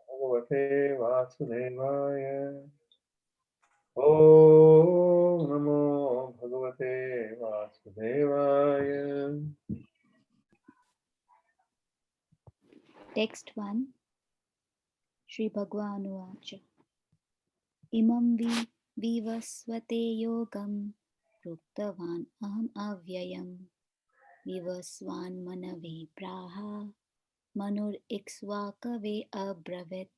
Bhagavate Vasudevaya. Om Namo Bhagavate Vasudevaya. Text 1. Shri Bhagavanuvacha. Imam vivasvate yogam pruktavan aham avyayam vivasvan manave praha manur iksvakave abravit.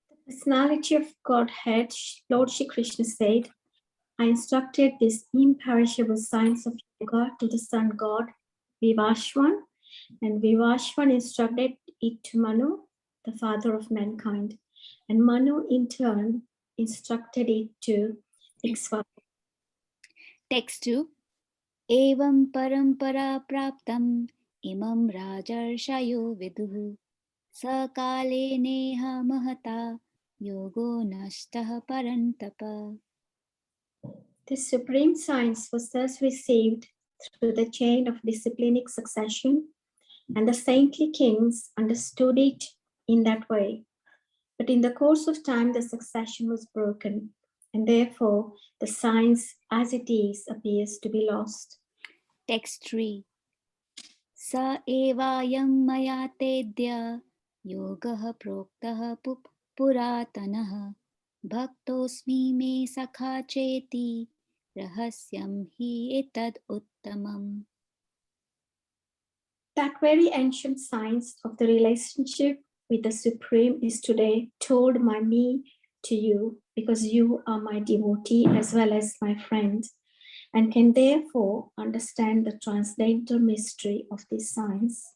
The personality of Godhead, Lord Shri Krishna said, I instructed this imperishable science of yoga to the sun god Vivashwan, and Vivashwan instructed it to Manu, the father of mankind, and Manu in turn instructed it to Ikshvaka. Text 2. Evam parampara praptam imam rajarshayo viduhu sakale neha mahata yogo nashtah parantapa. This supreme science was thus received through the chain of disciplinic succession, and the saintly kings understood it in that way. But in the course of time, the succession was broken, and therefore the science as it is appears to be lost. Text 3. Sa evayam maya tedya yogah proktah puratanaha bhaktosmi me sakha cheti rahasyam hi etad uttamam. That very ancient science of the relationship with the Supreme is today told by me to you, because you are my devotee as well as my friend, and can therefore understand the transcendental mystery of this science.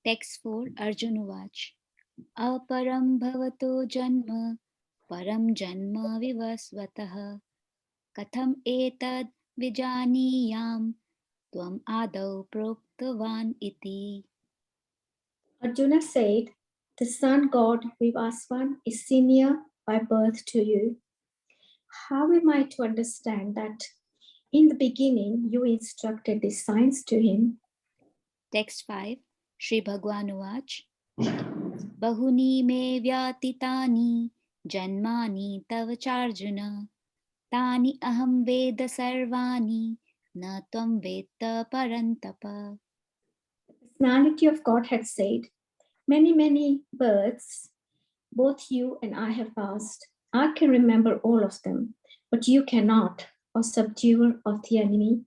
Text 4. Arjunavach. Aparam bhavato janma param janma vivasvatah katham etad vijaniyam tvam adau proktavan iti. Arjuna said, the sun god Vivasvan is senior by birth to you. How am I to understand that in the beginning you instructed this science to him? Text 5. Shri Bhagwanuvach. Bahuni me vyatitani janmani tav charjuna tani aham veda sarvani na tvam veda parantapa. The personality of God had said, many, many births, both you and I have passed. I can remember all of them, but you cannot, O subduer of the enemy.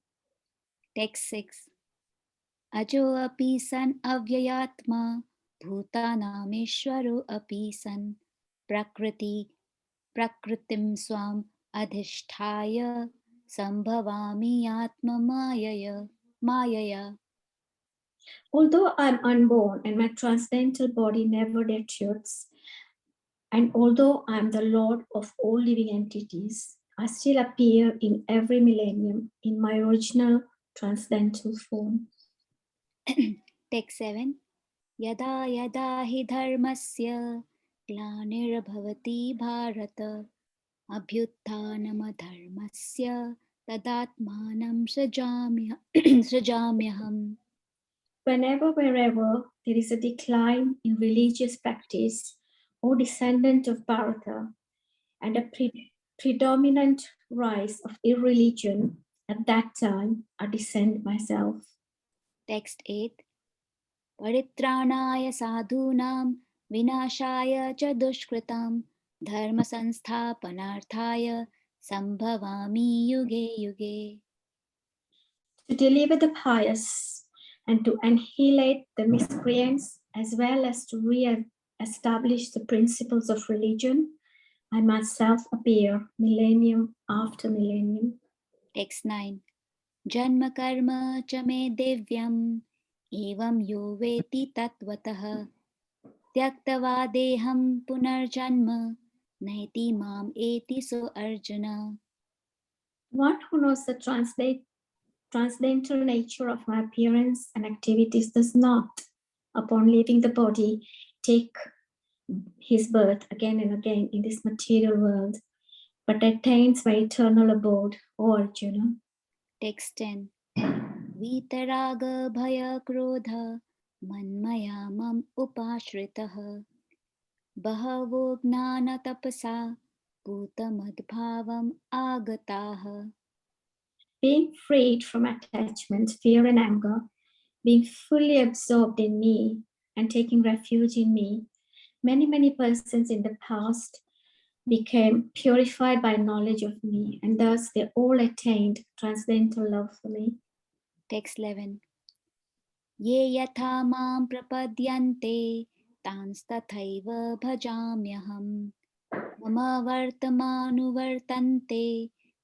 Text 6. Ajo api san avyayatma bhutanameshwaro api san prakritim swam adhishthaya sambhavami atma mayaya. Although I am unborn and my transcendental body never deteriorates, and although I am the Lord of all living entities, I still appear in every millennium in my original transcendental form. Text 7. Yada yada hi dharmasya glanirabhavati bharata abhyuttanamadharmasya tadatmanam srajamyaham. Whenever, wherever there is a decline in religious practice or descendant of Bharata and a predominant rise of irreligion, at that time I descend myself. Text 8. Paritranaya sadhunam vinashaya cha dushkritam dharma sansthapanarthaya sambhavami yuge yuge. To deliver the pious and to annihilate the miscreants, as well as to re-establish the principles of religion, I myself appear millennium after millennium. Text 9. Janma karma cha me devyam evam yo veti tatvatah tyaktava deham punarjanma naiti mam eti so arjuna. One who knows the transcendental nature of my appearance and activities does not, upon leaving the body, take his birth again and again in this material world, but attains my eternal abode, O Arjuna. Text 10. Vitaraga bhaya krodha मन्मया मम उपाश्रितः बहवो ज्ञानतपसा भूतमद्भावम् आगताः Being freed from attachment, fear, and anger, being fully absorbed in me and taking refuge in me, many persons in the past became purified by knowledge of me, and thus they all attained transcendental love for me. Text 11 ये यथा मां प्रपद्यन्ते तांस्तथैव भजाम्यहम् मम वर्तमानुवर्तन्ते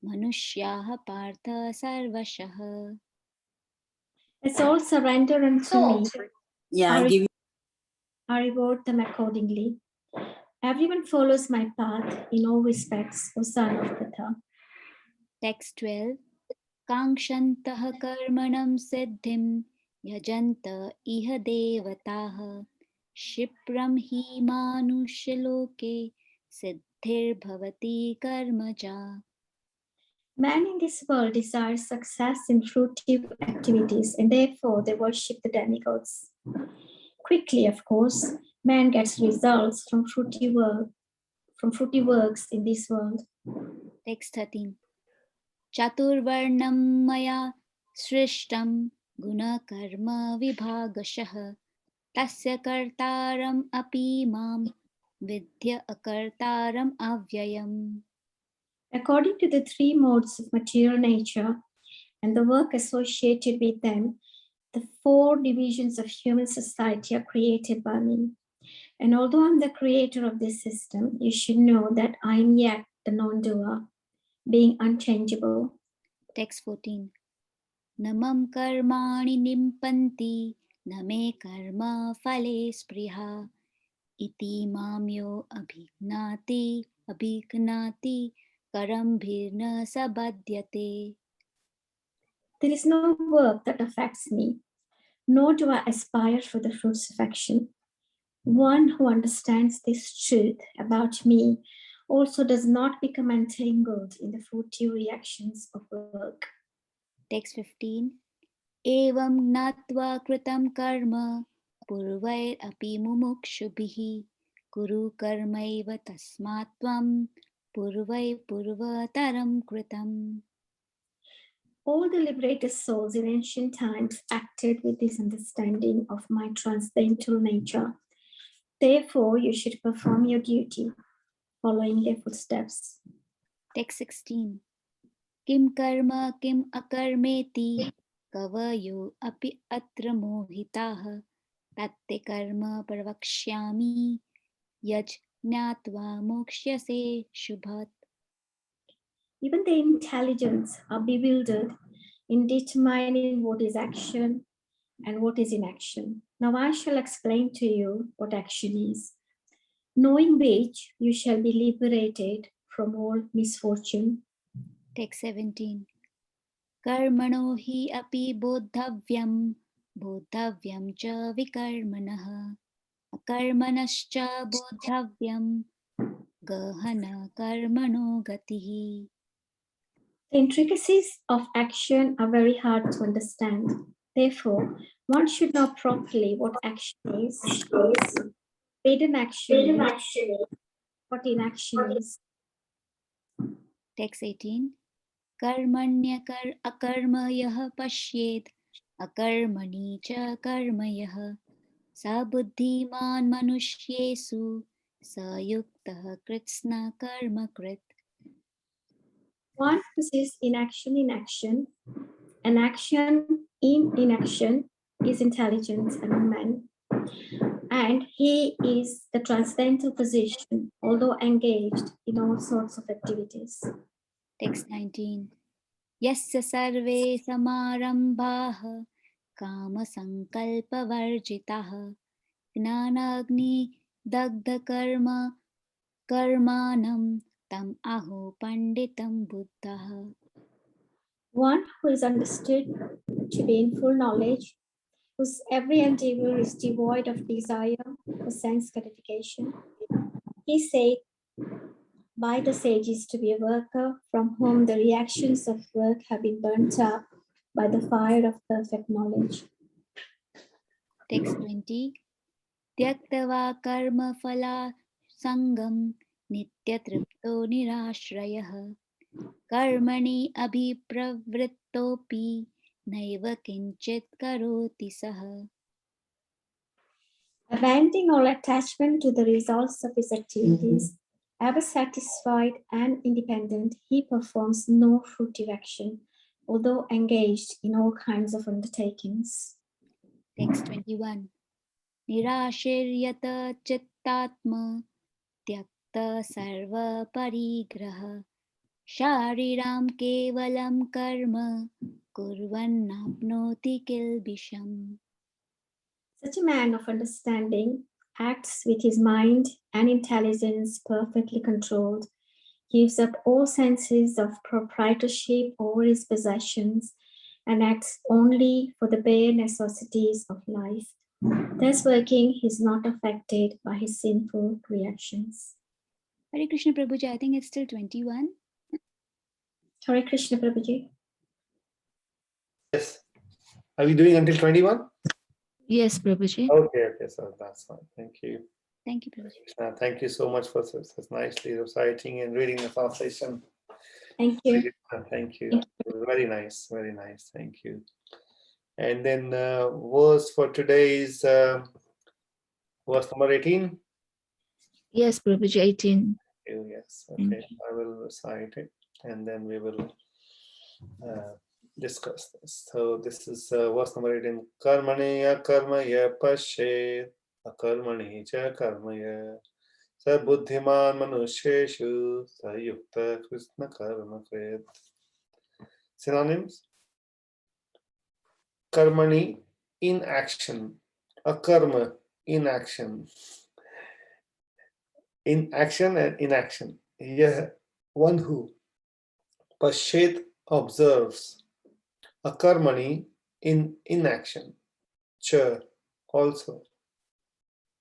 मनुष्याः पार्थ सर्वशः Let's all surrender unto me. Yeah, I give I reward them accordingly. Everyone follows my path in all respects, O son of Pratha. Text 12 काङ्क्षन्तः कर्मणं सिद्धिं यजन्त इह देवताः क्षिप्रं हि मानुष्यलोके सिद्धिर्भवति कर्मजा Man in this world desires success in fruitive activities, and therefore they worship the demigods. Quickly, of course, man gets results from fruity works in this world. Text 13 चातुर्वर्णं मया सृष्टं गुणकर्म विभागशः तस्य कर्तारम् अपि मां विद्य अकर्तारम् अव्ययम् According to the three modes of material nature and the work associated with them, the four divisions of human society are created by me. And although I'm the creator of this system, you should know that I am yet the non-doer, being unchangeable. Text 14 न मम कर्माणि निम्पन्ति न मे कर्म फले स्पृहा इति मां यो अभिघ्नाति करम्भिर्न सबध्यते There is no work that affects me, nor do I aspire for the fruits of action. One who understands this truth about me also does not become entangled in the fruitive reactions of work. Text 15 एवं ज्ञात्वा कृतं कर्म पूर्वैरपि मुमुक्षुभिः कुरु कर्मैव तस्मात् त्वं पूर्वतरं कृतम् All the liberated souls in ancient times acted with this understanding of my transcendental nature. Therefore, you should perform your duty, following their footsteps. Text 16 किं कर्म किम् अकर्मेति कवयो अपि अत्र मोहिताः तत्ते कर्म प्रवक्ष्यामि यज् ज्ञात्वा मोक्ष्यसे शुभात् Even the intelligents are bewildered in determining what is action and what is inaction. Now I shall explain to you what action is, knowing which you shall be liberated from all misfortune. Text 17 कर्मणो हि अपि बोद्धव्यं च विकर्मणः अकर्मणश्च बोद्धव्यं गहन कर्मणो गतिः The intricacies of action are very hard to understand. Therefore, one should know properly what action is, hidden action is, what inaction is. Text 18 कर्मण्यकर अकर्म यः पश्येत् अकर्मणि च कर्म यः स बुद्धिमान् मनुष्येषु स युक्तः कृत्स्न कर्मकृत् One who sees inaction in action, and action in inaction is intelligence among men. And he is the transcendental position, although engaged in all sorts of activities. Text 19 यस्य सर्वे समारम्भाः कामसङ्कल्पवर्जिताः ज्ञानाग्निदग्धकर्म कर्माणं तम् आहो पण्डितं बुद्धः One who is understood to be in full knowledge, whose every endeavor is devoid of desire or sense gratification. He said by the sages to be a worker from whom the reactions of work have been burnt up by the fire of perfect knowledge. Text 20. Tyaktava karma phala sangam nityatripto nirashrayah karmani abhipravrittopi naiva kinchit karoti saha. Abandoning all attachment to the results of his activities, ever satisfied and independent, he performs no fruitive action, although engaged in all kinds of undertakings. Text 21. Nirashiryata chittatma tyakta sarva parigraha shariram kevalam karma kurvannapnoti kilbisham. Such a man of understanding acts with his mind and intelligence perfectly controlled, gives up all senses of proprietorship over his possessions, and acts only for the bare necessities of life. Thus working, he is not affected by his sinful reactions. Hare Krishna Prabhuji, I think it's still 21. Hare Krishna Prabhuji. Yes. Are we doing until 21? Yes, Prabhuji. Okay, so that's fine. Thank you. Thank you, Prabhuji. Thank you so much for such nicely reciting and reading the translation. Thank you. Thank you. Very nice, very nice. Thank you. And then verse for today's verse number 18. Yes, Prabhuji, 18. Yes, Thank okay. I will recite it and then we will discuss this. So this is verse number 18. Karmaniya karmaya pashe akarmani cha karmaya sa buddhiman manusheshu sa yukta krishna karma kret. Synonyms: karmani, in action; akarma, inaction; in action and inaction. Yah, one who; pashet, observes; akarmani, in inaction; cha, also;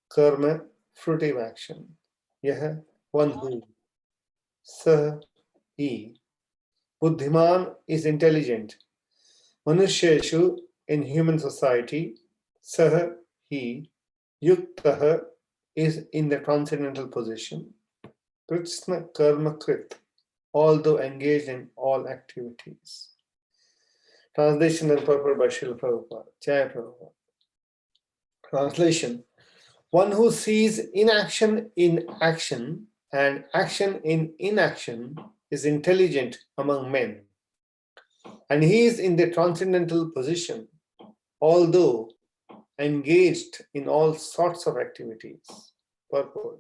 karma, fruitive action; yah, one who; sah, he; buddhiman is intelligent; manusheshu, in human society; sah, he; yuktah is in the transcendental position; Krishna karma krit, although engaged in all activities. Translation and purport by Srila Prabhupada. Jai Prabhupada. Translation: one who sees inaction in action and action in inaction is intelligent among men, and he is in the transcendental position, although engaged in all sorts of activities. Purport: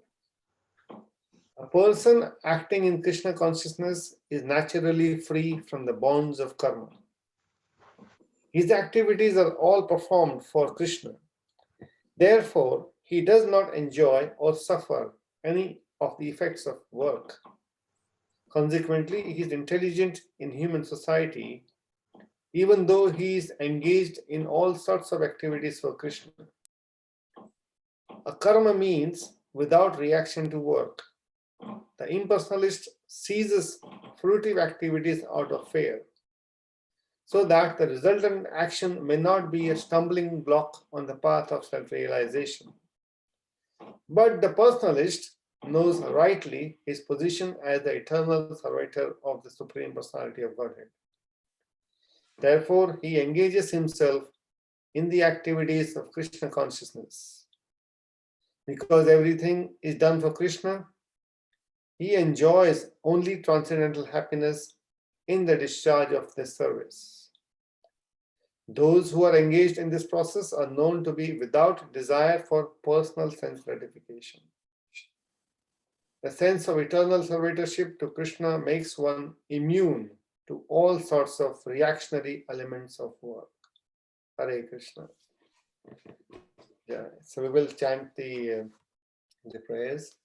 a person acting in Krishna consciousness is naturally free from the bonds of karma. His activities are all performed for Krishna. Therefore, he does not enjoy or suffer any of the effects of work. Consequently, he is intelligent in human society, even though he is engaged in all sorts of activities for Krishna. A karma means without reaction to work. The impersonalist ceases fruitive activities out of fear, so that the resultant action may not be a stumbling block on the path of self-realization. But the personalist knows rightly his position as the eternal servitor of the Supreme Personality of Godhead. Therefore, he engages himself in the activities of Krishna consciousness. Because everything is done for Krishna, he enjoys only transcendental happiness in the discharge of this service. Those who are engaged in this process are known to be without desire for personal sense gratification. The sense of eternal servitorship to Krishna makes one immune to all sorts of reactionary elements of work. Hare Krishna. Yeah. So we will chant the prayers.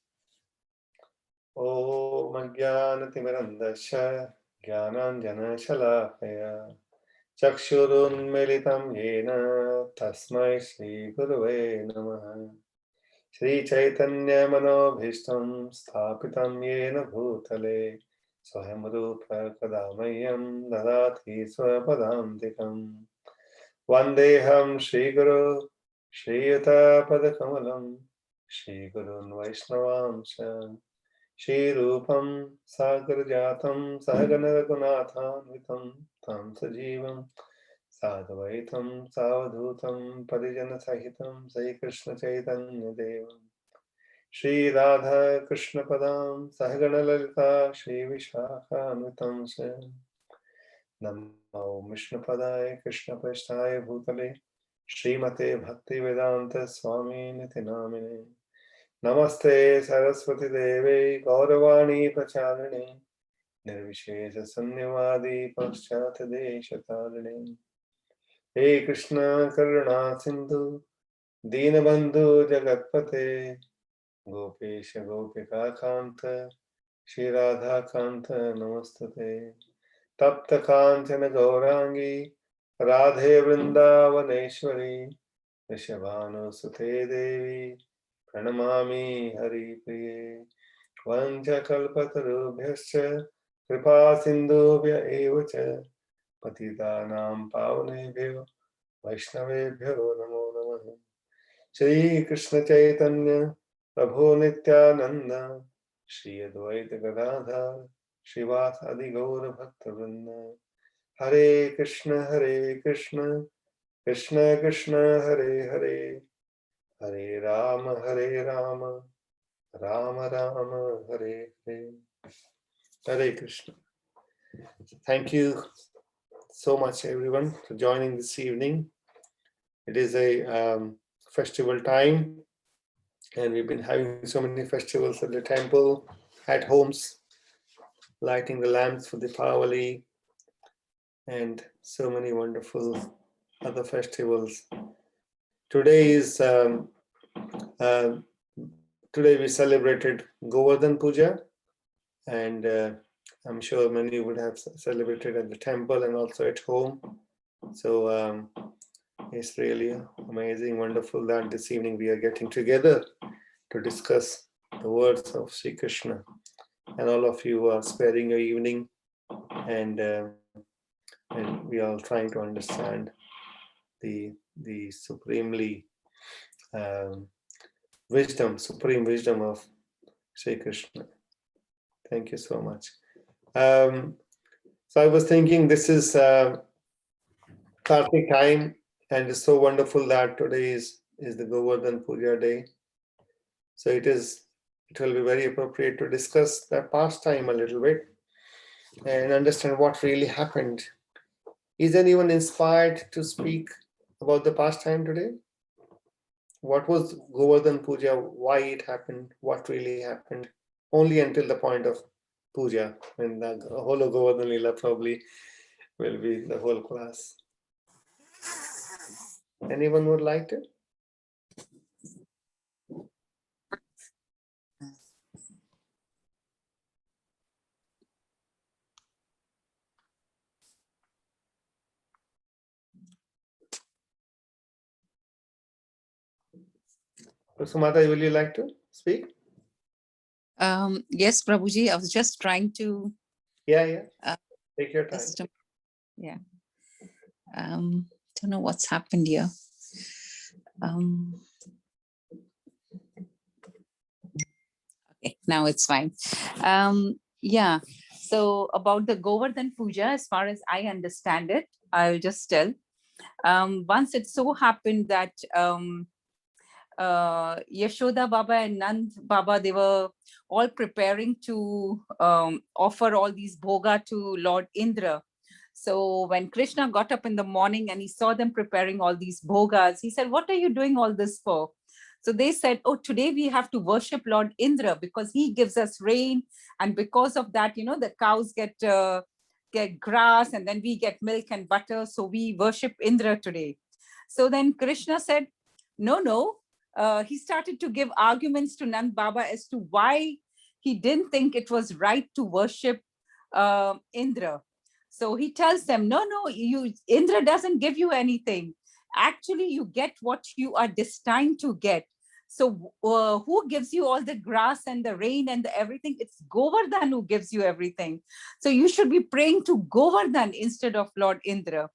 Om Ajnanatimirandasya Jnananjana Shalakaya Chakshurunmilitam Yena Tasmai Shri Gurave Namaha Shri Chaitanya Manobhishtam Sthapitam Yena Bhutale Swayam Rupa Kadamayam Dadati Swapadamtikam Vandeham Shri Guru Shriyata Padakamalam, Shri Gurun Vaishnavamsha, Shri Rupam Sagarjatam Sahagana Raghunathanvitam Tam Sajivam Sadvaitam Savadhutam Parijana Sahitam Sai Krishna Chaitanya Devam Shri Radha Krishna Padam Sahagana Lalita Shri Vishakhanvitam Namo Vishnu Padaya Krishna Prasthaya Bhutale Srimate Bhakti Vedanta Swami Niti Namine Namaste Saraswati Deve Gauravani Pracharine Nirvishesha Sanyavadi Paschat Deshatarine He Krishna Karuna Sindhu Dinabandhu Jagatpate Gopesha Gopika Kanta Shri Radha Kanta Namastate Tapta Kanchana Gaurangi Radhe Vrindavaneshwari Rishabhanu Sute Devi Pranamami Hari Priye Vancha Kalpatarubhyascha Kripa Sindhubhya Evacha Patitanam Pavanebhyo Vaishnavebhyo Namo Namaha Shri Krishna Chaitanya Prabhu Nityananda Shri Advaita Gadadhar Srivasadi Gaura Bhaktavrinda Hare Krishna Krishna Krishna Hare Hare Hare Rama Rama Rama Hare Hare Hare Krishna. Thank you so much everyone for joining this evening. It is a festival time and we've been having so many festivals at the temple, at homes, lighting the lamps for the Diwali and so many wonderful other festivals. Today is today we celebrated Govardhan Puja, and I'm sure many would have celebrated at the temple and also at home. So it's really amazing, wonderful that this evening we are getting together to discuss the words of Sri Krishna, and all of you are sparing your evening, and we are trying to understand the supremely supreme wisdom of Sri Krishna. Thank you so much. So I was thinking this is Kartik time, and it's so wonderful that today is the Govardhan Puja day. So it will be very appropriate to discuss that pastime a little bit and understand what really happened. Is anyone inspired to speak about the pastime today? What was Govardhan Puja? Why it happened? What really happened? Only until the point of Puja, when the whole of Govardhan Lila probably will be the whole class. Anyone would like to? Sumata, will you like to speak? Yes, Prabhuji, I was just trying to. Yeah. Take your time. Yeah. Don't know what's happened here. Okay, now it's fine. Yeah. So about the Govardhan Puja, as far as I understand it, I'll just tell. Once it so happened that Yashoda Baba and Nand Baba, they were all preparing to offer all these bhoga to Lord Indra. So when Krishna got up in the morning and he saw them preparing all these bhogas, he said, "What are you doing all this for?" So they said, "Oh, today we have to worship Lord Indra because he gives us rain. And because of that, the cows get grass and then we get milk and butter. So we worship Indra today." So then Krishna said, no. He started to give arguments to Nand Baba as to why he didn't think it was right to worship Indra. So he tells them, no, Indra doesn't give you anything. Actually, you get what you are destined to get. So who gives you all the grass and the rain and the everything? It's Govardhan who gives you everything. So you should be praying to Govardhan instead of Lord Indra.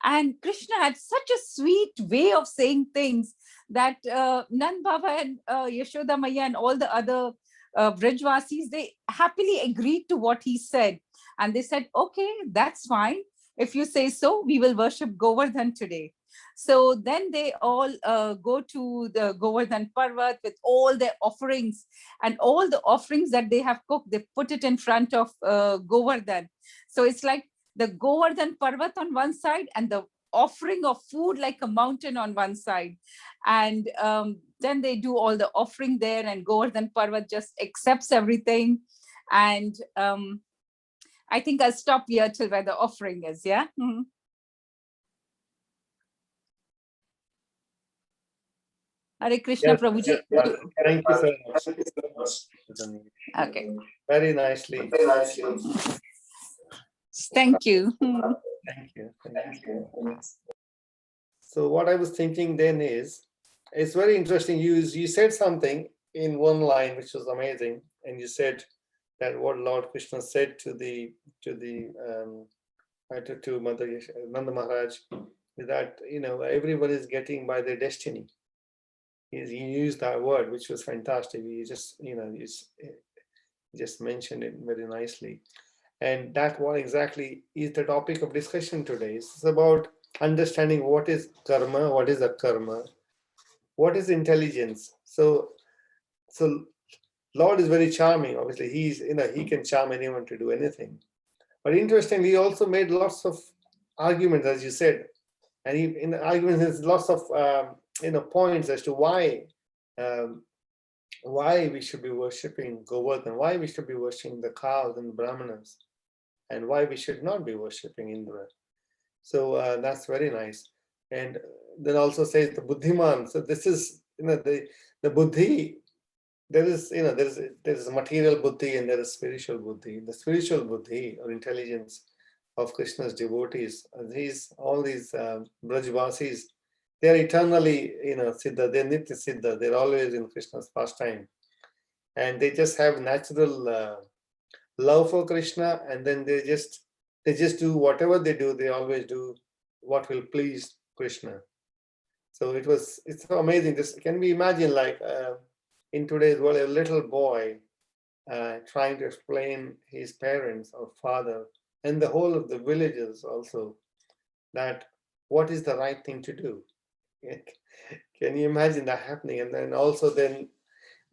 And Krishna had such a sweet way of saying things that Nand Baba and Yashoda Maya and all the other Brajvasis, they happily agreed to what he said. And they said, okay, that's fine. If you say so, we will worship Govardhan today. So then they all go to the Govardhan Parvat with all their offerings, and all the offerings that they have cooked, they put it in front of Govardhan. So it's like the Govardhan Parvat on one side and the offering of food like a mountain on one side. And then they do all the offering there, and Govardhan Parvat just accepts everything. And I think I'll stop here till where the offering is. Yeah. Mhm. Hare Krishna, Yes, Prabhuji. thank you so much. Okay. Very nicely. Thank you. Mhm. Thank you. Thank you. So what I was thinking then is, it's very interesting. You said something in one line which was amazing, and you said that what Lord Krishna said to Mother Nanda Maharaj is that everyone is getting by their destiny. He used that word, which was fantastic. He just mentioned it very nicely. And that one exactly is the topic of discussion today. It's about understanding what is karma, what is akarma, what is intelligence. So Lord is very charming. Obviously, he can charm anyone to do anything. But interestingly, he also made lots of arguments, as you said, and in the arguments there's lots of points as to why we should be worshipping Govardhan, why we should be worshipping the cows and the Brahmanas, and why we should not be worshipping Indra. So that's very nice. And then also says the Buddhiman. So this is the Buddhi. There is a material Buddhi and there is spiritual Buddhi. The spiritual Buddhi or intelligence of Krishna's devotees, all these Brajvasis, they are eternally Siddha. They're Nitya Siddha. They're always in Krishna's pastime, and they just have natural love for Krishna, and then they just do whatever they do. They always do what will please Krishna. So it's so amazing. This can we imagine, like in today's world, a little boy trying to explain his parents or father and the whole of the villages also that what is the right thing to do. Can you imagine that happening? And then also then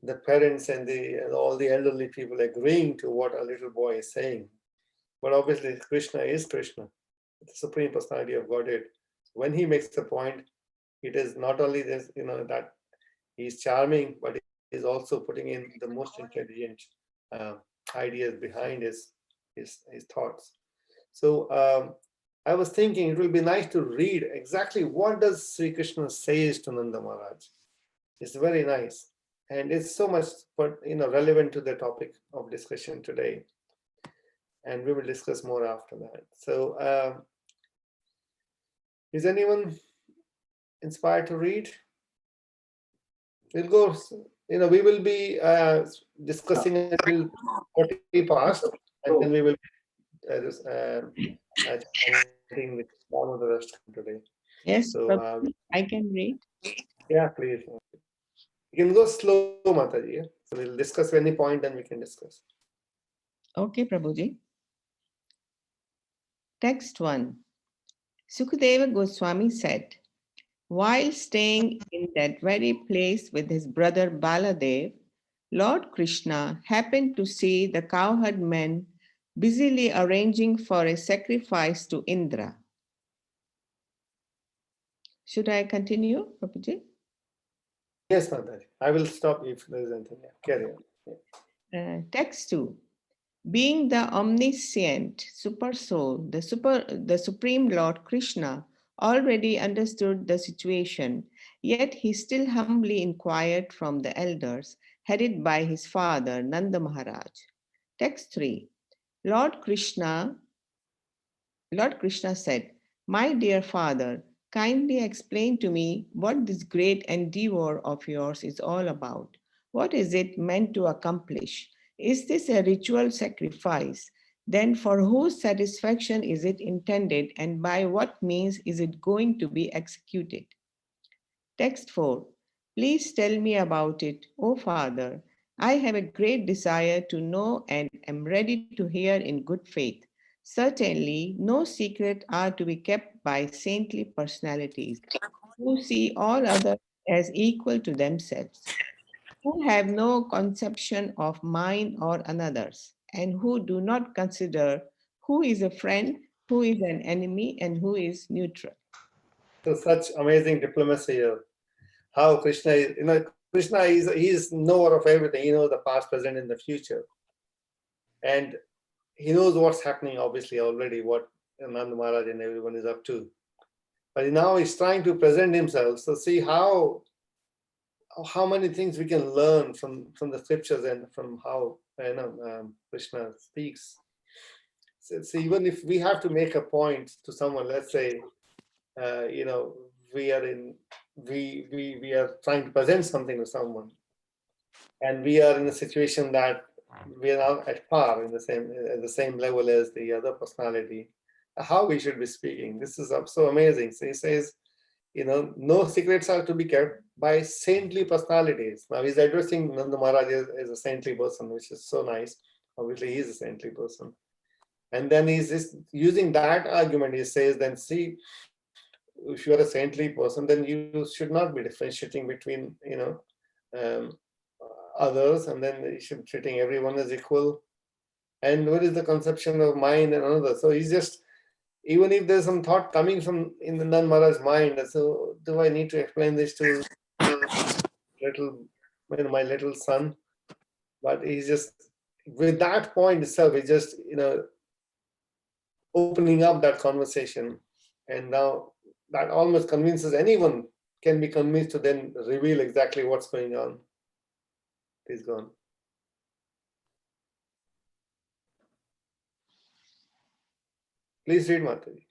the parents and all the elderly people agreeing to what a little boy is saying. But obviously Krishna is Krishna, the Supreme Personality of Godhead. When he makes the point, it is not only this, that he's charming, but he's also putting in the most intelligent ideas behind his thoughts. So I was thinking it will be nice to read exactly what does Sri Krishna says to Nanda Maharaj. It's very nice. And it's so much relevant to the topic of discussion today. And we will discuss more after that. So is anyone inspired to read? We'll go, we will be discussing until 40 past, and then we will chanting with all of the rest today. Yes, So I can read. yeah, please. You can go slow, Mataji. Yeah? So we'll discuss any point, then we can discuss. Okay, Prabhuji. Text 1. Sukadeva Goswami said, while staying in that very place with his brother Baladev, Lord Krishna happened to see the cowherd men busily arranging for a sacrifice to Indra. Should I continue, Prabhuji? Yes, Mataji. I will stop if there is anything. Yeah, carry on. Text 2. Being the omniscient super soul, the supreme Lord Krishna already understood the situation, yet he still humbly inquired from the elders, headed by his father Nanda Maharaj. Text 3. Lord Krishna said, my dear father, kindly explain to me what this great endeavor of yours is all about. What is it meant to accomplish? Is this a ritual sacrifice? then for whose satisfaction is it intended, and by what means is it going to be executed? Text 4. Please tell me about it, O Father. I have a great desire to know and am ready to hear in good faith. Certainly, no secret are to be kept by saintly personalities who see all others as equal to themselves, who have no conception of mine or another's, and who do not consider who is a friend, who is an enemy, and who is neutral. So such amazing diplomacy here. How Krishna is, Krishna is knower of everything. He knows the past, present, and the future. And he knows what's happening, obviously, already, what Nanda Maharaj and everyone is up to. But now he's trying to present himself. So see how many things we can learn from the scriptures and from how Krishna speaks. So even if we have to make a point to someone, let's say, we are trying to present something to someone, and we are in a situation that we are not at par at the same level as the other personality. How we should be speaking. This is so amazing. So he says, no secrets are to be kept by saintly personalities. Now he's addressing Nanda Maharaj as a saintly person, which is so nice. Obviously, he's a saintly person. And then he's just using that argument. He says, then see, if you are a saintly person, then you should not be differentiating between, um, others, and then you should be treating everyone as equal. And what is the conception of mind and another? So he's just, even if there's some thought coming from in the Nand Maharaj's mind, so do I need to explain this to my little son? But he's just, with that point itself, he's just, opening up that conversation. And now that almost convinces anyone can be convinced to then reveal exactly what's going on. Please go on. Please read, Mataji.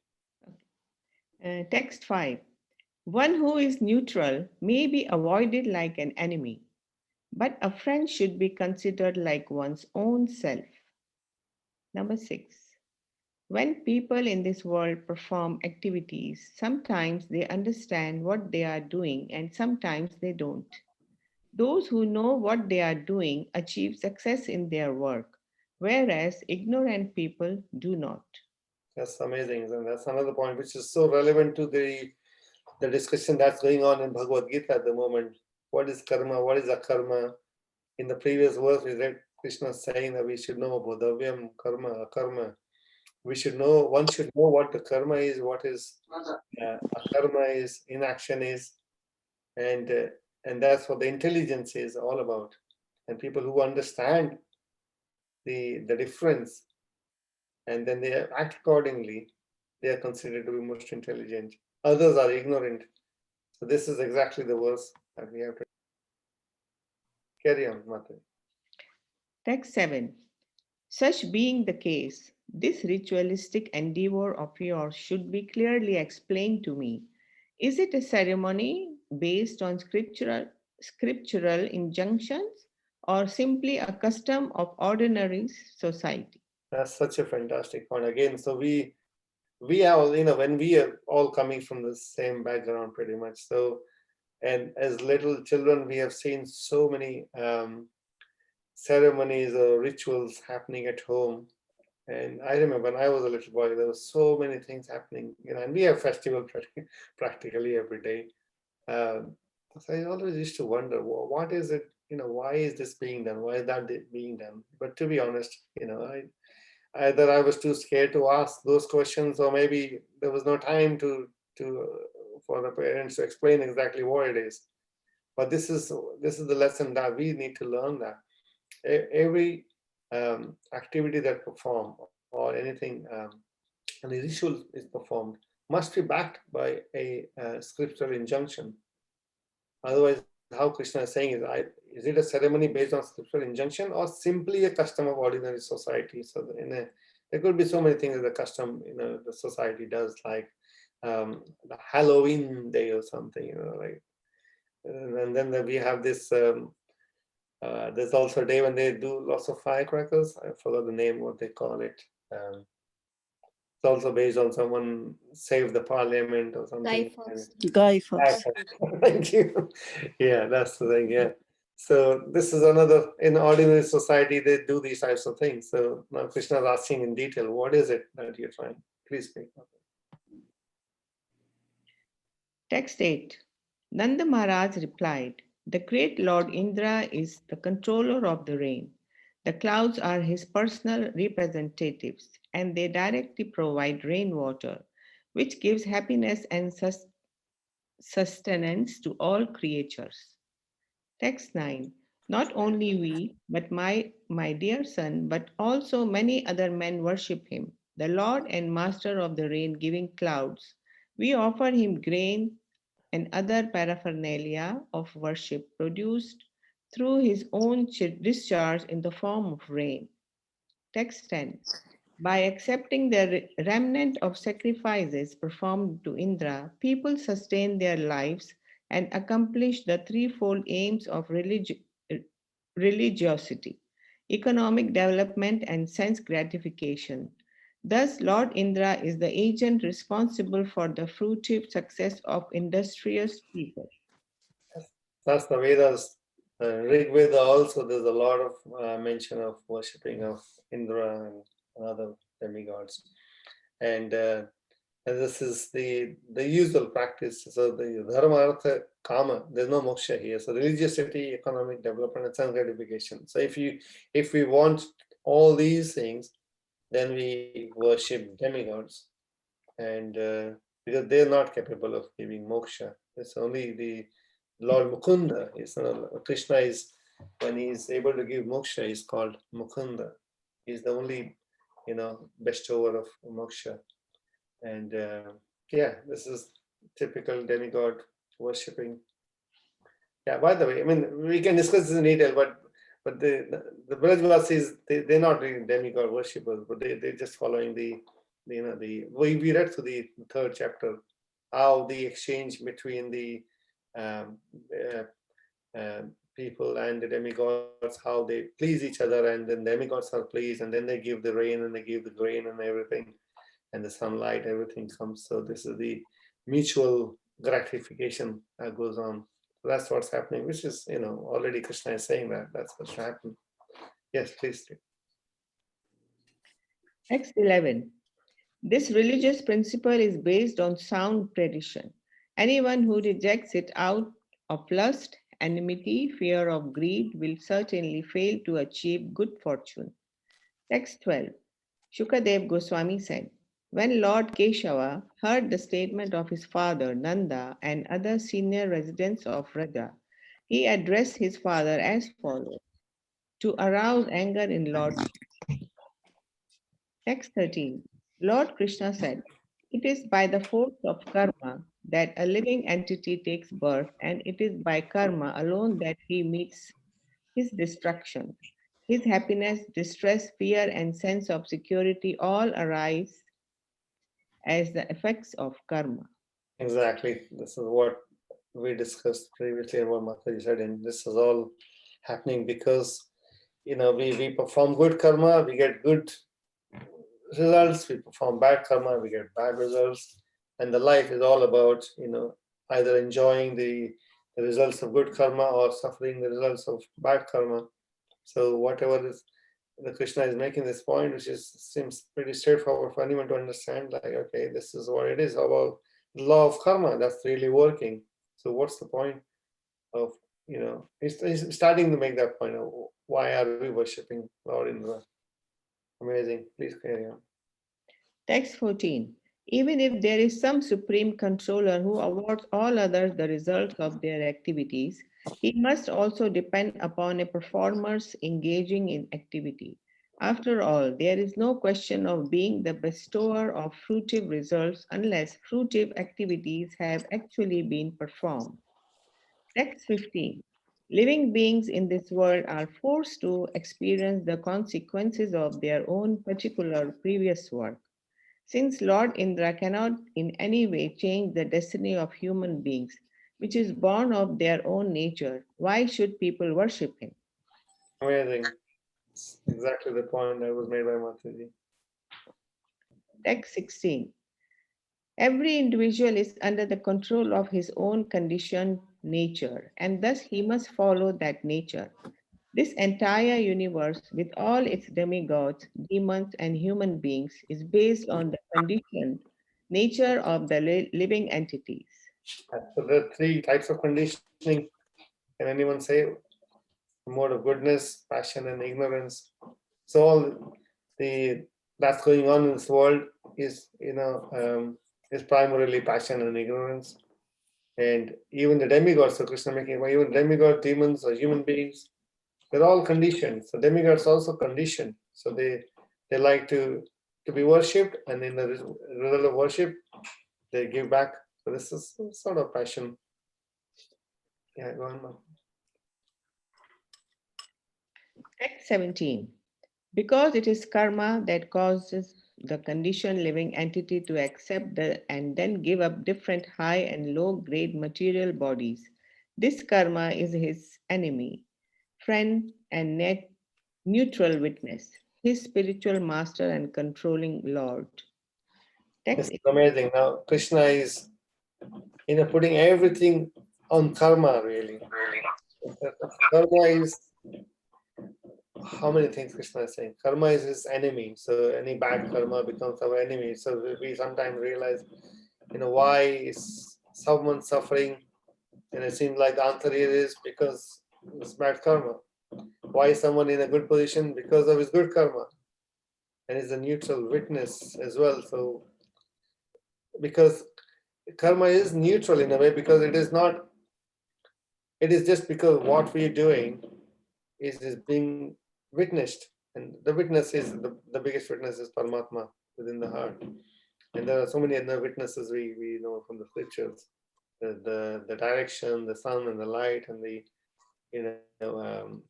Text 5. One who is neutral may be avoided like an enemy, but a friend should be considered like one's own self. Number 6. When people in this world perform activities, sometimes they understand what they are doing and sometimes they don't. Those who know what they are doing achieve success in their work, whereas ignorant people do not. That's amazing. And that's another point which is so relevant to the discussion that's going on in Bhagavad Gita at the moment. What is karma? What is akarma? In the previous verse, we read Krishna saying that we should know bodhavyam, karma, akarma. One should know what the karma is, what is akarma is, inaction is, and that's what the intelligence is all about. And people who understand the difference, and then they act accordingly, they are considered to be most intelligent. Others are ignorant. So this is exactly the verse that we have to carry on, Mata. Text 7. Such being the case, this ritualistic endeavor of yours should be clearly explained to me. Is it a ceremony based on scriptural injunctions or simply a custom of ordinary society? That's such a fantastic point. Again, so we are, when we are all coming from the same background pretty much. So, and as little children, we have seen so many ceremonies or rituals happening at home. And I remember when I was a little boy, there were so many things happening, and we have festival practically every day. So I always used to wonder, what is it, why is this being done? Why is that being done? But to be honest, either I was too scared to ask those questions, or maybe there was no time for the parents to explain exactly what it is. But this is the lesson that we need to learn, that every activity that perform or anything, any ritual is performed, must be backed by a scriptural injunction. Otherwise, how Krishna is saying is it a ceremony based on scriptural injunction or simply a custom of ordinary society? So there could be so many things that the custom, the society does, like the Halloween day or something, like, and then we have this. There's also a day when they do lots of firecrackers. I forgot the name, what they call it. It's also based on someone saved the parliament or something. Guy Fawkes. Guy Fawkes. Thank you. Yeah, that's the thing. Yeah. So this is another, in ordinary society, they do these types of things. So now Krishna is asking in detail, what is it that you're trying? Please speak. Text 8. Nanda Maharaj replied, "The great Lord Indra is the controller of the rain. The clouds are his personal representatives, and they directly provide rainwater, which gives happiness and sustenance to all creatures." Text 9. Not only we, but my dear son, but also many other men worship him, the Lord and Master of the rain giving clouds. We offer him grain and other paraphernalia of worship produced through his own discharge in the form of rain. Text 10. By accepting the remnant of sacrifices performed to Indra, people sustain their lives and accomplish the threefold aims of religiosity, economic development, and sense gratification. Thus, Lord Indra is the agent responsible for the fruitive success of industrious people. That's the Vedas. Rig Veda also, there's a lot of mention of worshipping of Indra and other demigods. And this is the usual practice. So the dharma, artha, kama, there's no moksha here. So religiosity, economic development, and sense gratification. So if we want all these things, then we worship demigods, and because they're not capable of giving moksha. It's only the Lord Mukunda. Krishna is, when he's able to give moksha, he's called Mukunda. He's the only, bestower of moksha. And yeah, this is typical demigod worshipping. Yeah, by the way, I mean, we can discuss this in detail, but the Brajvasis, they're not really demigod worshippers, but they're just following we read through the third chapter, how the exchange between the people and the demigods, how they please each other, and then demigods are pleased, and then they give the rain and they give the grain and everything, and the sunlight, everything comes. So this is the mutual gratification that goes on. So that's what's happening, which is, already Krishna is saying that that's what's happening. Yes, please. Text 11. This religious principle is based on sound tradition. Anyone who rejects it out of lust, enmity, fear of greed will certainly fail to achieve good fortune. Text 12. Shukadev Goswami said, when Lord Keshava heard the statement of his father Nanda and other senior residents of Raja, he addressed his father as follows: to arouse anger in Lord. Text 13. Lord Krishna said, it is by the force of karma that a living entity takes birth, and it is by karma alone that he meets his destruction. His happiness, distress, fear, and sense of security all arise as the effects of karma. Exactly. This is what we discussed previously and what Mataji said, and this is all happening because we perform good karma, we get good results. We perform bad karma, we get bad results. And the life is all about either enjoying the results of good karma or suffering the results of bad karma. So whatever is, the Krishna is making this point, which seems pretty straightforward for anyone to understand. Like, okay, this is what it is about the law of karma that's really working. So what's the point of he's starting to make that point of why are we worshipping Lord Indra? Amazing. Please carry on. Text 14. Even if there is some supreme controller who awards all others the results of their activities, he must also depend upon a performer's engaging in activity. After all, there is no question of being the bestower of fruitive results unless fruitive activities have actually been performed. Text 15. Living beings in this world are forced to experience the consequences of their own particular previous work. Since Lord Indra cannot in any way change the destiny of human beings, which is born of their own nature, why should people worship him? Amazing. It's exactly the point that was made by Mataji. Text 16. Every individual is under the control of his own conditioned nature, and thus he must follow that nature. This entire universe, with all its demigods, demons, and human beings, is based on the conditioned nature of the living entities. So there are three types of conditioning. Can anyone say? Mode of goodness, passion, and ignorance. So all the that's going on in this world is is primarily passion and ignorance. And even the demigods, so Krishna making even demigod, demons, or human beings, they're all conditioned. So demigods also conditioned. So they like to be worshipped, and in the result of worship, they give back. So this is sort of passion. Yeah, go on. Text 17. Because it is karma that causes the conditioned living entity to accept and then give up different high and low grade material bodies, this karma is his enemy, friend, and neutral witness, his spiritual master and controlling lord. This Text is amazing. Now Krishna is putting everything on karma, really. Karma is how many things Krishna is saying. Karma is his enemy. So any bad karma becomes our enemy. So we sometimes realize, why is someone suffering? And it seems like the answer here is because it's bad karma. Why is someone in a good position? Because of his good karma. And he's a neutral witness as well. So because karma is neutral in a way, because it is just because what we're doing is being witnessed, and the witness is the biggest witness is Paramatma within the heart. And there are so many other witnesses we know from the scriptures, the direction, the sun and the light, and the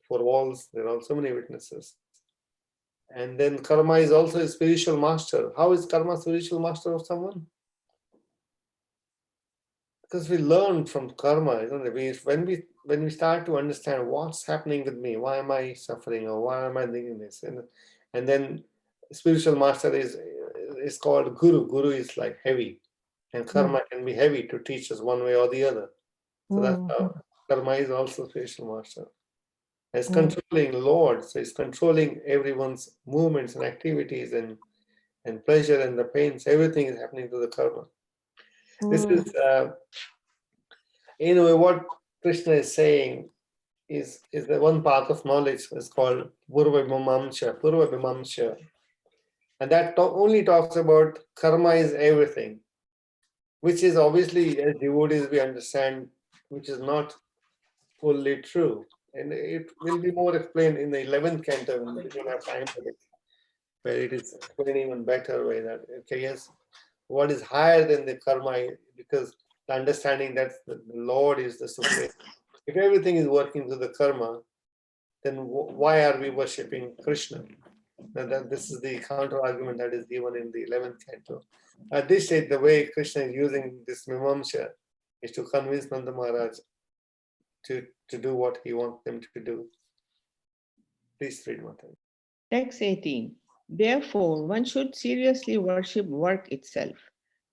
four walls. There are so many witnesses. And then karma is also a spiritual master. How is karma spiritual master of someone? Because we learn from karma, isn't it? When we start to understand what's happening with me, why am I suffering, or why am I thinking this, and then spiritual master is called guru. Guru is like heavy, and karma can be heavy to teach us one way or the other. So that's how karma is also spiritual master. It's controlling Lord, so it's controlling everyone's movements and activities and pleasure and the pains. Everything is happening to the karma. This is what Krishna is saying is the one path of knowledge is called Purva Mimamsha. And that only talks about karma is everything, which is obviously, as devotees, we understand, which is not fully true. And it will be more explained in the 11th canto when we don't have time for it, where it is explained even better way that, okay, yes, what is higher than the karma, because the understanding that the Lord is the supreme. If everything is working through the karma, then why are we worshipping Krishna? This is the counter argument that is given in the 11th canto. At this stage, the way Krishna is using this mimamsha is to convince Nanda Maharaj to do what he wants them to do. Please read, Mata. Text 18. Therefore, one should seriously worship work itself.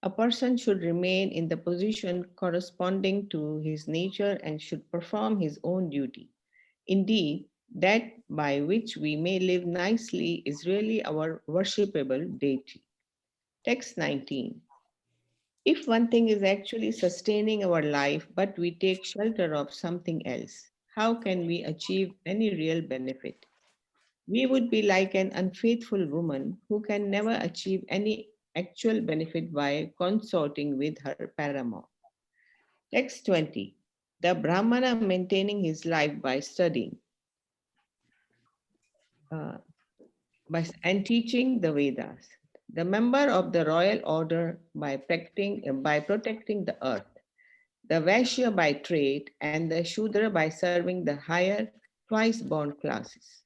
A person should remain in the position corresponding to his nature and should perform his own duty. Indeed, that by which we may live nicely is really our worshipable deity. Text 19. If one thing is actually sustaining our life, but we take shelter of something else, how can we achieve any real benefit? We would be like an unfaithful woman who can never achieve any actual benefit by consorting with her paramour. Text 20. The Brahmana maintaining his life by studying and teaching the Vedas. The member of the royal order by protecting the earth. The Vaishya by trade and the Shudra by serving the higher twice born classes.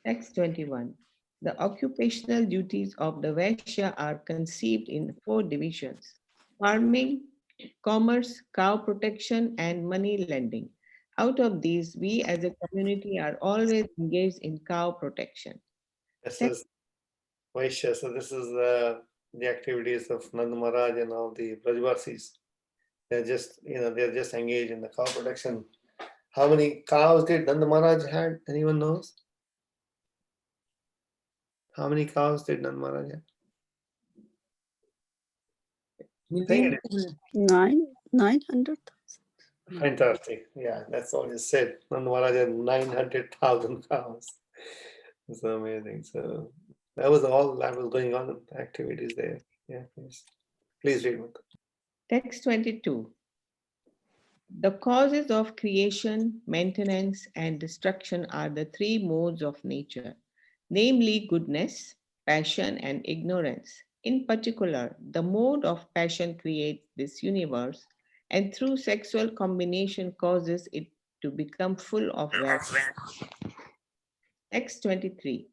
Text 21. The occupational duties of the Vaishya are conceived in 4 divisions: farming, commerce, cow protection, and money lending. Out of these, we as a community are always engaged in cow protection. This is Vaishya. So this is the the activities of Nanda Maharaj and all the Brajvasis. They're just, they're just engaged in the cow protection. How many cows did Nanda Maharaj had? Anyone knows? How many cows did Nanda Maharaj have? Think it is. 900. Fantastic. Yeah, that's all you said. Nanda Maharaj had 900,000 cows. It's amazing. So that was all that was going on, activities there. Yeah, please. Please read it. Text 22. The causes of creation, maintenance, and destruction are the three modes of nature, namely goodness, passion, and ignorance. In particular, the mode of passion creates this universe and through sexual combination causes it to become full of wealth. Text 23.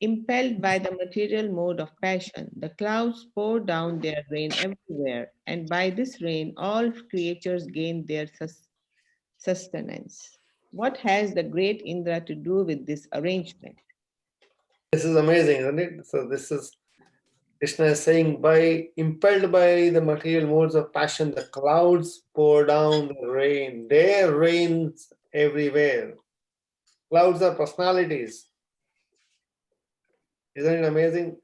Impelled by the material mode of passion, the clouds pour down their rain everywhere, and by this rain, all creatures gain their sustenance. What has the great Indra to do with this arrangement? This is amazing, isn't it? So this is Krishna is saying, by impelled by the material modes of passion, the clouds pour down the rain. There rains everywhere. Clouds are personalities. Isn't it amazing?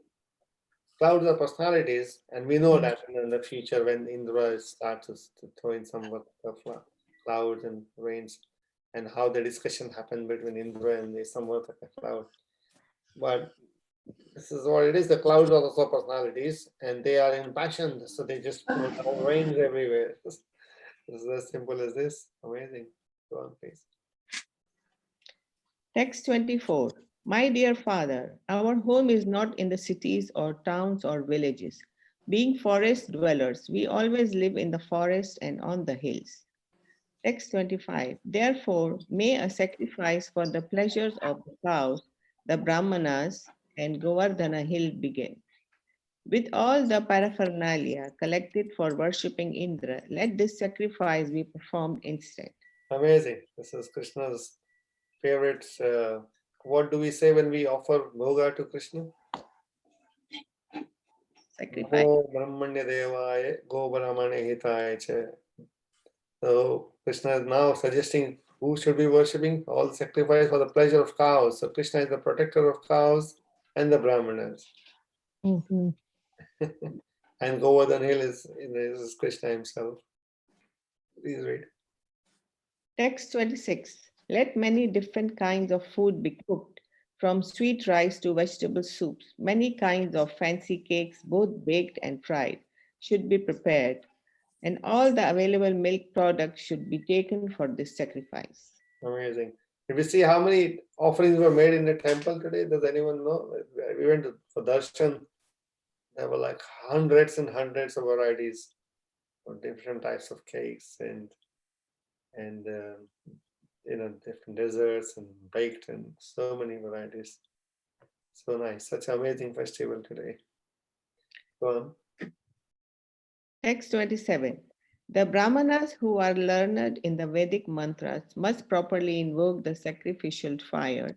Clouds are personalities, and we know that in the future when Indra starts to throw in some clouds and rains, and how the discussion happened between Indra and the Samvartaka cloud. But this is what it is. The clouds are also personalities, and they are in passion, so they just pour down rains everywhere. It's as simple as this. Amazing. Go on, please. Text 24. My dear father, our home is not in the cities or towns or villages. Being forest dwellers, we always live in the forest and on the hills. Text 25. Therefore, may a sacrifice for the pleasures of the cows, the Brahmanas, and Govardhana hill begin. With all the paraphernalia collected for worshipping Indra, let this sacrifice be performed instead. Amazing. This is Krishna's favorite. What do we say when we offer bhoga to Krishna? Sacrifice. Go Brahmanya Devaya, Go Brahmanya Hitaya Cha. So Krishna is now suggesting who should be worshipping, all sacrifice for the pleasure of cows. So Krishna is the protector of cows and the Brahmanas. Mhm. And Govardhan Hill is Krishna himself. Please read. Text 26. Let many different kinds of food be cooked, from sweet rice to vegetable soups. Many kinds of fancy cakes, both baked and fried, should be prepared, and all the available milk products should be taken for this sacrifice. Amazing. If you see how many offerings were made in the temple today, does anyone know? We went for darshan. There were like hundreds and hundreds of varieties of different types of cakes and different desserts and baked and so many varieties. So nice. Such an amazing festival today. Go on. Text 27. The Brahmanas who are learned in the Vedic mantras must properly invoke the sacrificial fire.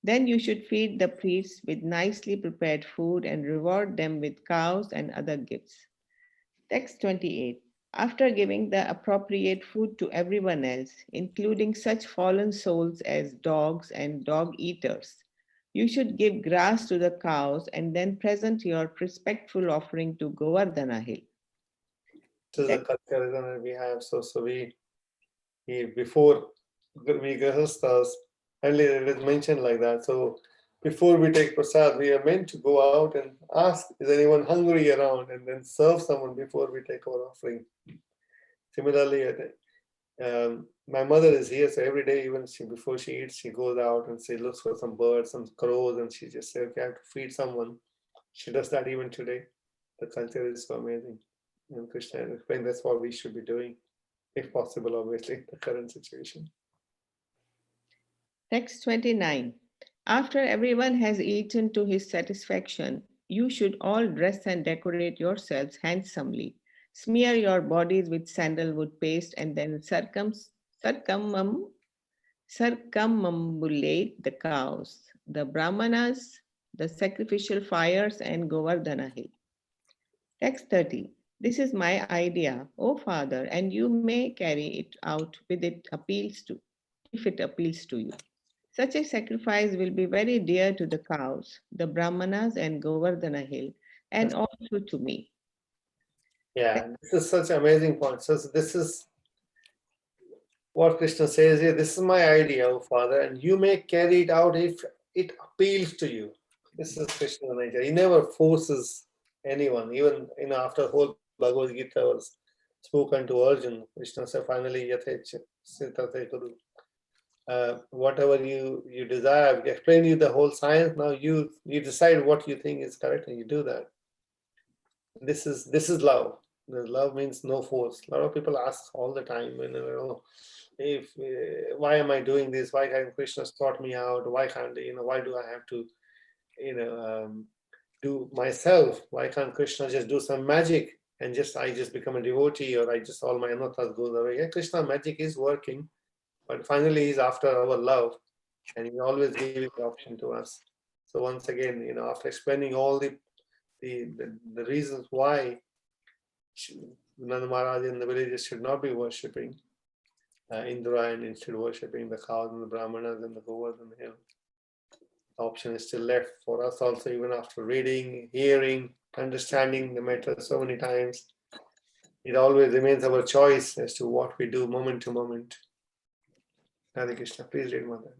Then you should feed the priests with nicely prepared food and reward them with cows and other gifts. Text 28. After giving the appropriate food to everyone else, including such fallen souls as dogs and dog eaters, you should give grass to the cows and then present your respectful offering to Govardhana hill. This is a culture that we have. So we before we grahasthas, earlier it is mentioned like that. So before we take prasad, we are meant to go out and ask, is anyone hungry around, and then serve someone before we take our offering. Similarly, my mother is here, so every day, even before she eats, she goes out and she looks for some birds, some crows, and she just says, okay, I have to feed someone. She does that even today. The culture is so amazing. And Krishna explained that's what we should be doing, if possible, obviously, in the current situation. Text 29. After everyone has eaten to his satisfaction, you should all dress and decorate yourselves handsomely. Smear your bodies with sandalwood paste and then circumambulate the cows, the Brahmanas, the sacrificial fires, and Govardhana hill. Text 30. This is my idea, O Father, and you may carry it out with it appeals to, if it appeals to you. Such a sacrifice will be very dear to the cows, the Brahmanas, and Govardhana Hill, and also to me. Yeah, this is such an amazing point. So this is what Krishna says here. This is my idea, O Father, and you may carry it out if it appeals to you. This is Krishna's nature. He never forces anyone. Even after the whole Bhagavad Gita was spoken to Arjun, Krishna said finally, Yathecha Sitate Kuru. Whatever you desire, explain you the whole science. Now you decide what you think is correct, and you do that. This is love. The love means no force. A lot of people ask all the time, if why am I doing this? Why can't Krishna sort me out? Why can't why do I have to do myself? Why can't Krishna just do some magic and I just become a devotee, or all my anarthas goes away? Yeah, Krishna magic is working, but finally he's after our love, and he always gives the option to us. So once again, after explaining all the reasons why Nanda Maharaja and the villages should not be worshipping Indra and instead worshipping the cows and the Brahmanas and the Govardhana Hill. The option is still left for us also, even after reading, hearing, understanding the matter so many times. It always remains our choice as to what we do moment to moment. Hare Krishna, please read Mother.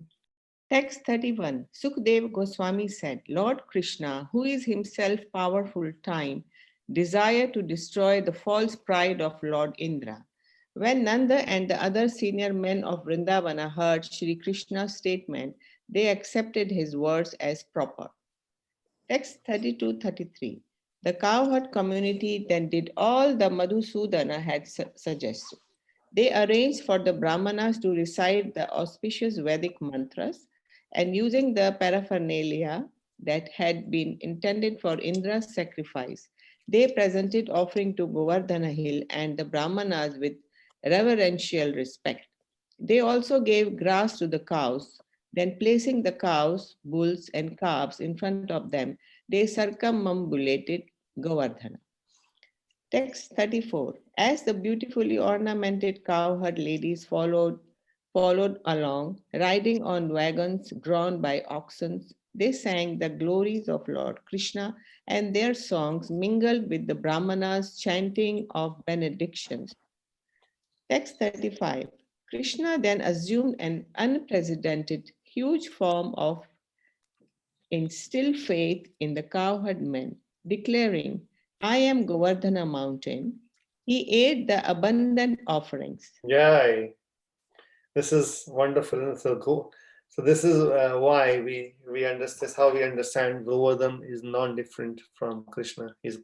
Text 31. Sukadeva Goswami said, Lord Krishna, who is himself powerful time, desired to destroy the false pride of Lord Indra. When Nanda and the other senior men of Vrindavana heard Shri Krishna's statement, they accepted his words as proper. Text 32-33. The cowherd community then did all the Madhusudana had suggested. They arranged for the Brahmanas to recite the auspicious Vedic mantras, and using the paraphernalia that had been intended for Indra's sacrifice, they presented offering to Govardhana Hill and the Brahmanas with reverential respect. They also gave grass to the cows. Then placing the cows, bulls, and calves in front of them, they circumambulated Govardhana. Text 34. As the beautifully ornamented cowherd ladies followed along, riding on wagons drawn by oxen, they sang the glories of Lord Krishna, and their songs mingled with the Brahmanas' chanting of benedictions. Text 35. Krishna then assumed an unprecedented, huge form of instilled faith in the cowherd men, declaring, I am Govardhana mountain. He ate the abundant offerings. Yay. This is wonderful. So this is why we understand how we understand Govardhan is non-different from Krishna. His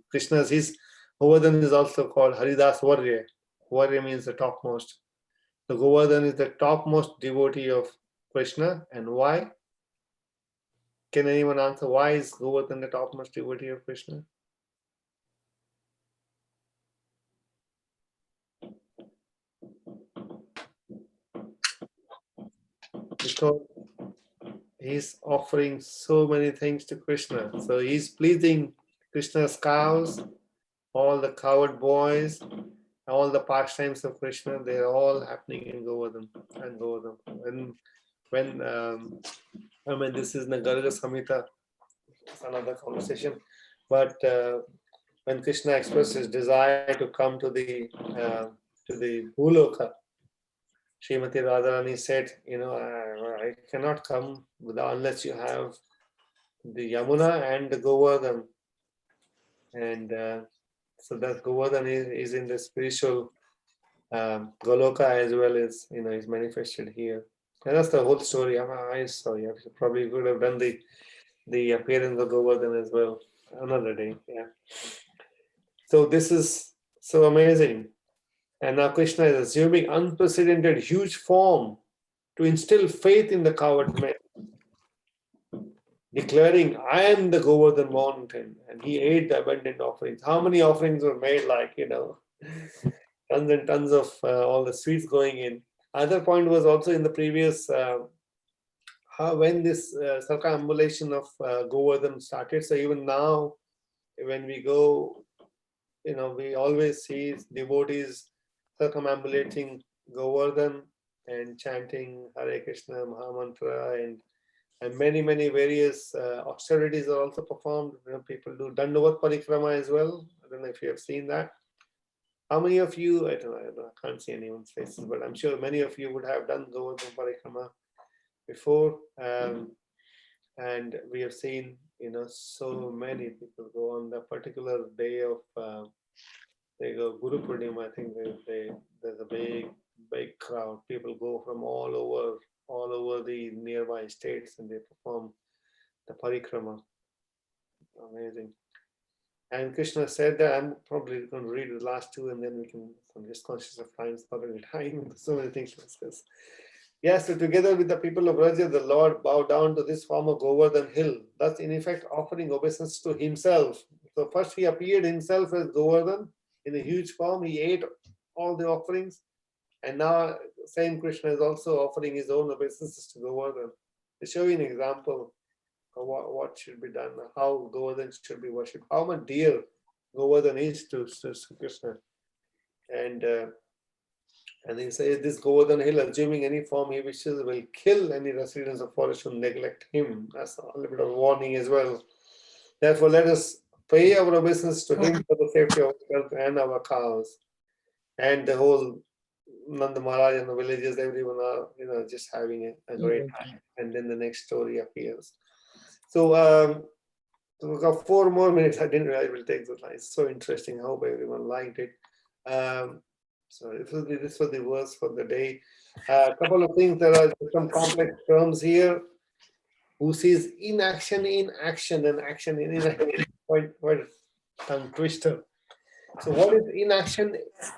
Govardhan is also called Haridas Varya. Varya means the topmost. So Govardhan is the topmost devotee of Krishna. And why? Can anyone answer why is Govardhan the topmost devotee of Krishna? Because he's offering so many things to Krishna. So he's pleasing Krishna's cows, all the cowherd boys, all the pastimes of Krishna, they're all happening in Govardhan and Govardhan. When this is Nagarga Samhita, it's another conversation. But when Krishna expressed his desire to come to the Bhuloka, Srimati Radharani said, I cannot come unless you have the Yamuna and the Govardhan. And so that Govardhan is in the spiritual Goloka as well as, is manifested here. And that's the whole story. I probably could have done the appearance of Govardhan as well another day. Yeah. So this is so amazing. And now Krishna is assuming unprecedented huge form to instill faith in the cowherd men, declaring, I am the Govardhan mountain, and he ate the abundant offerings. How many offerings were made? Tons and tons of all the sweets going in. Other point was also in the previous, when this circumambulation of Govardhan started. So even now, when we go we always see devotees circumambulating Govardhan and chanting Hare Krishna Mahamantra, and many various austerities are also performed. People do Dandavat Parikrama as well. I don't know if you have seen that. How many of you, I don't know, I can't see anyone's faces, but I'm sure many of you would have done Govardhan Parikrama before. And we have seen, so many people go on the particular day of, they go Guru Purnima. I think there's a big crowd. People go from all over the nearby states, and they perform the parikrama. Amazing. And Krishna said that, I'm probably going to read the last two, and then we can, I'm just conscious of time, stopping time, so many things to discuss. Yes, so together with the people of Raja, the Lord bowed down to this form of Govardhan hill, thus in effect offering obeisance to himself. So first he appeared himself as Govardhan in a huge form. He ate all the offerings, and now same Krishna is also offering his own obeisances to Govardhan. To show you an example of what should be done, how Govardhan should be worshipped, how much dear Govardhan is to Krishna. And he says, this Govardhan hill, assuming any form he wishes, will kill any residents of forest who neglect him. That's a little bit of warning as well. Therefore, let us pay our obeisance to him for the safety of ourselves and our cows. And the whole Nanda Maharaja and the villages, everyone are, just having a great time. And then the next story appears. So, we've got 4 more minutes. I didn't realize we'll take the time. It's so interesting. I hope everyone liked it. So this was the verse for the day. A couple of things. There are some complex terms here. Who sees inaction in action and action in inaction? Quite tongue twister. So what is inaction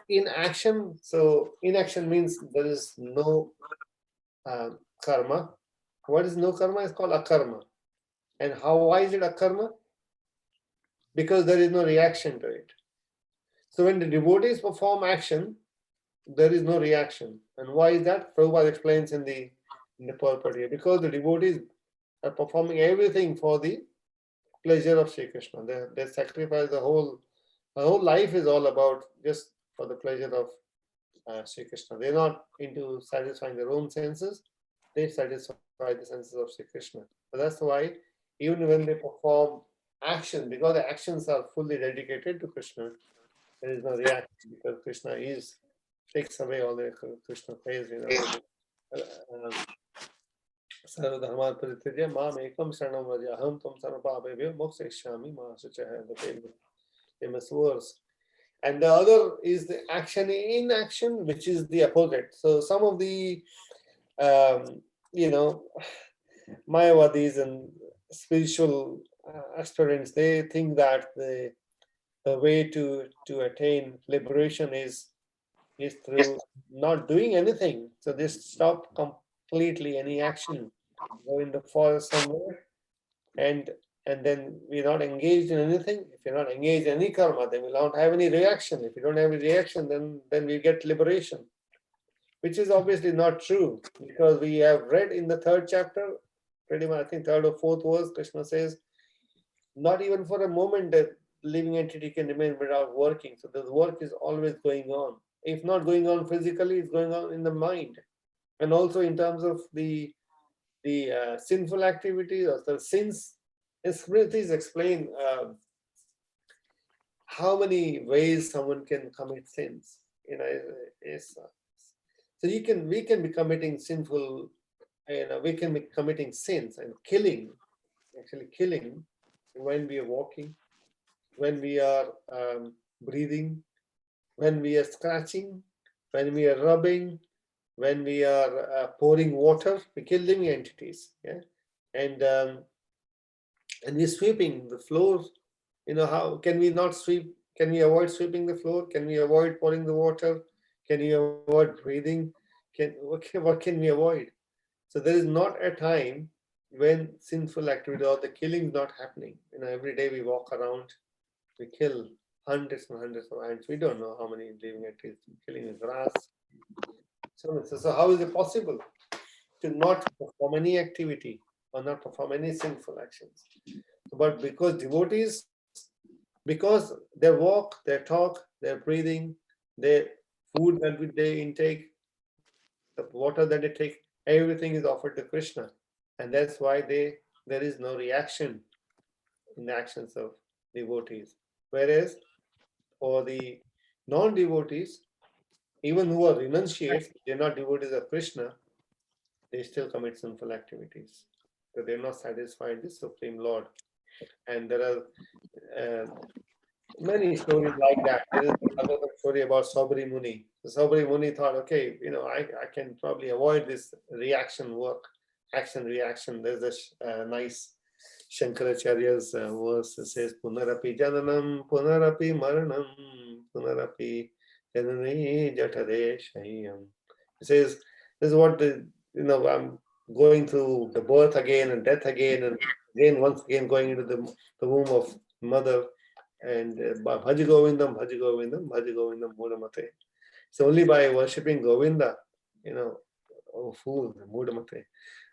in action? So inaction means there is no karma. What is no karma? It's called akarma. And why is it akarma? Because there is no reaction to it. So when the devotees perform action, there is no reaction. And why is that? Prabhupada explains in the purport here. Because the devotees are performing everything for the pleasure of Sri Krishna. They sacrifice the whole life is all about just for the pleasure of Sri Krishna. They're not into satisfying their own senses. They satisfy the senses of Sri Krishna. So that's why even when they perform action, because the actions are fully dedicated to Krishna, there is no reaction, because Krishna takes away all the Krishna praise. Sarvadharma Parityaja Mam Ekam Sharanam Vraja Aham Tvam Sarvapapebhyo Mokshayishyami Ma Suchaya, the famous verse. And the other is the action in action, which is the opposite. So some of the Mayavadis and spiritual aspirants, they think that the way to attain liberation is through not doing anything. So they stop completely any action, go in the forest somewhere, and then we're not engaged in anything. If you're not engaged in any karma, then we'll not have any reaction. If you don't have any reaction, then we get liberation, which is obviously not true, because we have read in the 3rd chapter, pretty much, I think 3rd or 4th verse, Krishna says, not even for a moment that living entity can remain without working. So the work is always going on. If not going on physically, it's going on in the mind. And also in terms of the sinful activities or the sins, Smritis explain how many ways someone can commit sins. So we can be committing sinful, we can be committing sins and killing when we are walking, when we are breathing, when we are scratching, when we are rubbing, when we are pouring water. We kill living entities, and we're sweeping the floor. How can we not sweep? Can we avoid sweeping the floor? Can we avoid pouring the water? Can we avoid breathing? What can we avoid? So there is not a time when sinful activity or the killing is not happening. Every day we walk around, we kill hundreds and hundreds of ants. We don't know how many living entities killing the grass. So how is it possible to not perform any activity or not perform any sinful actions? But because devotees because their walk, their talk, their breathing, their food that they intake, the water that they take, everything is offered to Krishna. And that's why there is no reaction in the actions of devotees. Whereas for the non-devotees, even who are renunciates, they're not devotees of Krishna, they still commit sinful activities. So they're not satisfied with the Supreme Lord. And there are many stories like that. There is another story about Sabri Muni. So Sabri Muni thought, okay, I can probably avoid this reaction work, action reaction. There's a nice Shankaracharya's verse that says, Punarapi Jananam, Punarapi Maranam, Punarapi Janani Jatare Shayam. It says, this is what I'm going through the birth again and death again, and again, once again going into the womb of mother. And Bhaji Govindam, Bhaji Govindam, Bhaji Govindam Mudamate. It's only by worshipping Govinda, oh fool, Mudamate,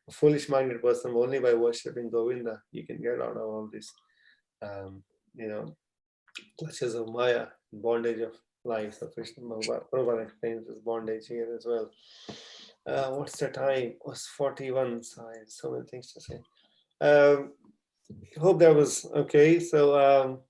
a foolish minded person, only by worshipping Govinda, you can get out of all this, clutches of Maya, bondage of life. So Krishna Prabhupada explains this bondage here as well. What's the time? It was 41. Sorry, so many things to say. Hope that was okay. So,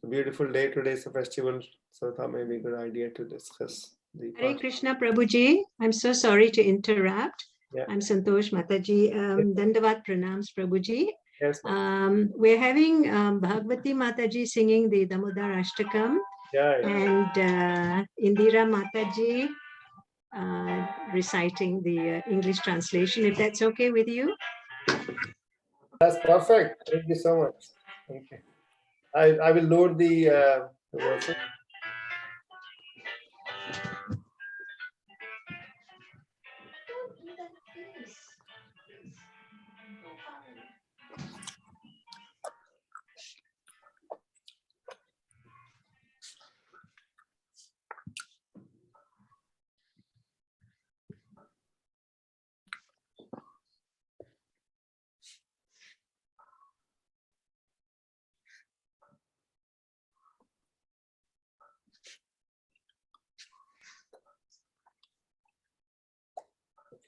beautiful day. Today's a festival, so I thought maybe a good idea to discuss the Hare Krishna Prabhuji. I'm so sorry to interrupt. Yeah. I'm Santosh Mataji. Dandavat Pranams Prabhuji. Yes. We're having Bhagavati Mataji singing the Damodar Ashtakam, and Indira Mataji reciting the English translation, if that's okay with you. That's perfect. Thank you so much. Thank you. I will load the verses.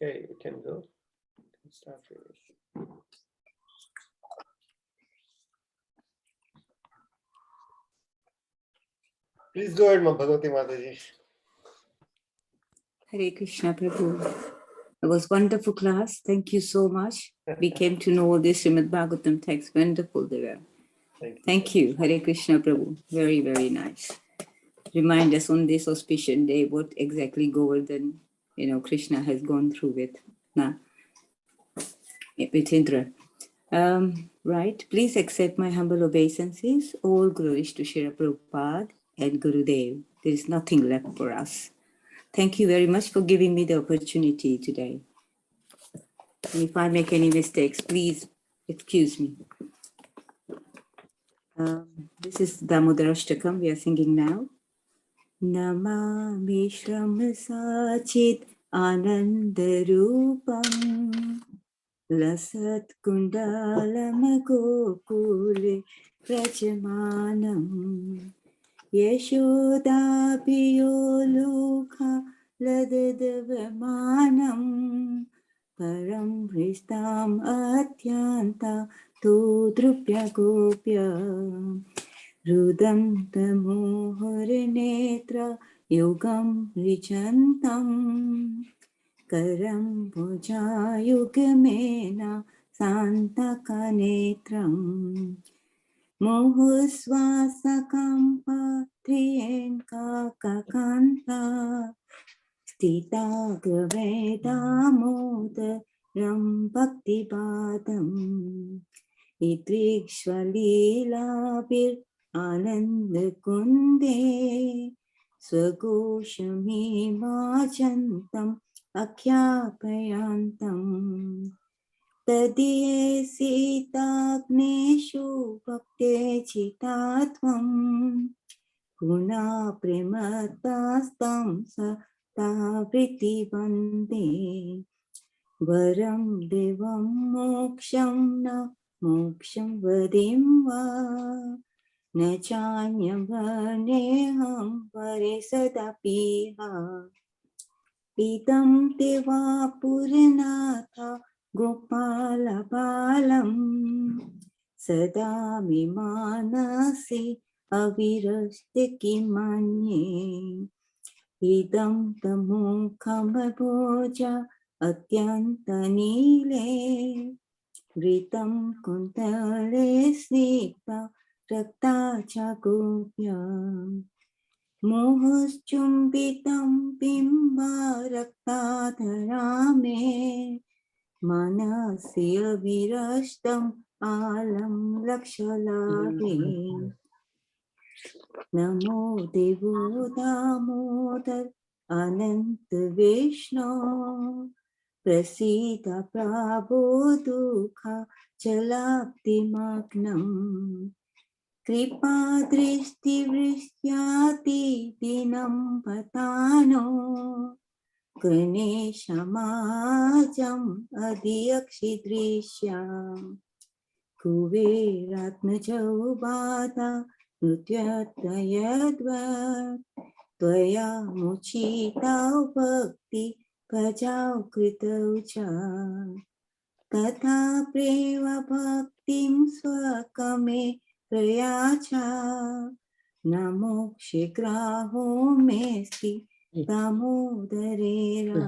Okay, we can go. Start reading. Please go ahead, Bhagavati Mataji. Hare Krishna Prabhu. It was wonderful class. Thank you so much. We came to know this Srimad Bhagavatam text. Wonderful they were. Thank you. Hare Krishna Prabhu. Very, very nice. Remind us on this auspicious day what exactly Govardhan, Krishna has gone through with Indra. Right. Please accept my humble obeisances. All glories to Srila Prabhupada and Gurudev. There is nothing left for us. Thank you very much for giving me the opportunity today. And if I make any mistakes, please excuse me. This is Damodar Ashtakam we are singing now. Namami Shram Sachit Ananda Rupam Lasat Kundalam Gokule Prajamanam Yashoda Piyolukha Ladadavamanam Param Hristam Atyanta Tudrupya Gopya Rudam Tamohar Netra Yugam Vichantam Karam Bhuja Yugamena Santaka Netram Mohuswasakam Patriyen Kakakanta Stita Gaveda Moda Ram Bhakti Badam Idrikshvalilabir Anand Kunde Swagoshami Vajantam Akhyapayantam Tadiye Sitagneshu Bhakte Chitatvam Guna Prematastam Satavriti Bande Varam Devam Moksham Na Moksham Vadim Va न चान्यवर्णेऽहं परे सदापीह पीतं ते वा पुरनाथ गोपालबालम् सदा मे मानसे अविरस्ते किमन्ये इदं तमुखमभोज अत्यन्तनीले घृतं कुन्तले स्निग्धा रक्ता च गोप्या मोहश्चुम्बितं बिम्बारक्ताधरा मे मनसि अविरस्तम् आलं लक्षलाभे नमो देवो दामोदर अनंत विष्णु प्रसीद प्रभो दुःख जलाब्धिमग्नम् कृपा दृष्टिवृष्ट्याति दिनं पतानो गणेशमाजम् अधियक्षिदृश्या कुबेरात्मजौ बाधा नृत्यत्वयद्वत् त्वया मुचितौ भक्ति भजौ कृतौ च तथा प्रेम भक्तिं स्वकमे प्रयाचा नमो शीघ्राहो मेस्ति दामोदरेरा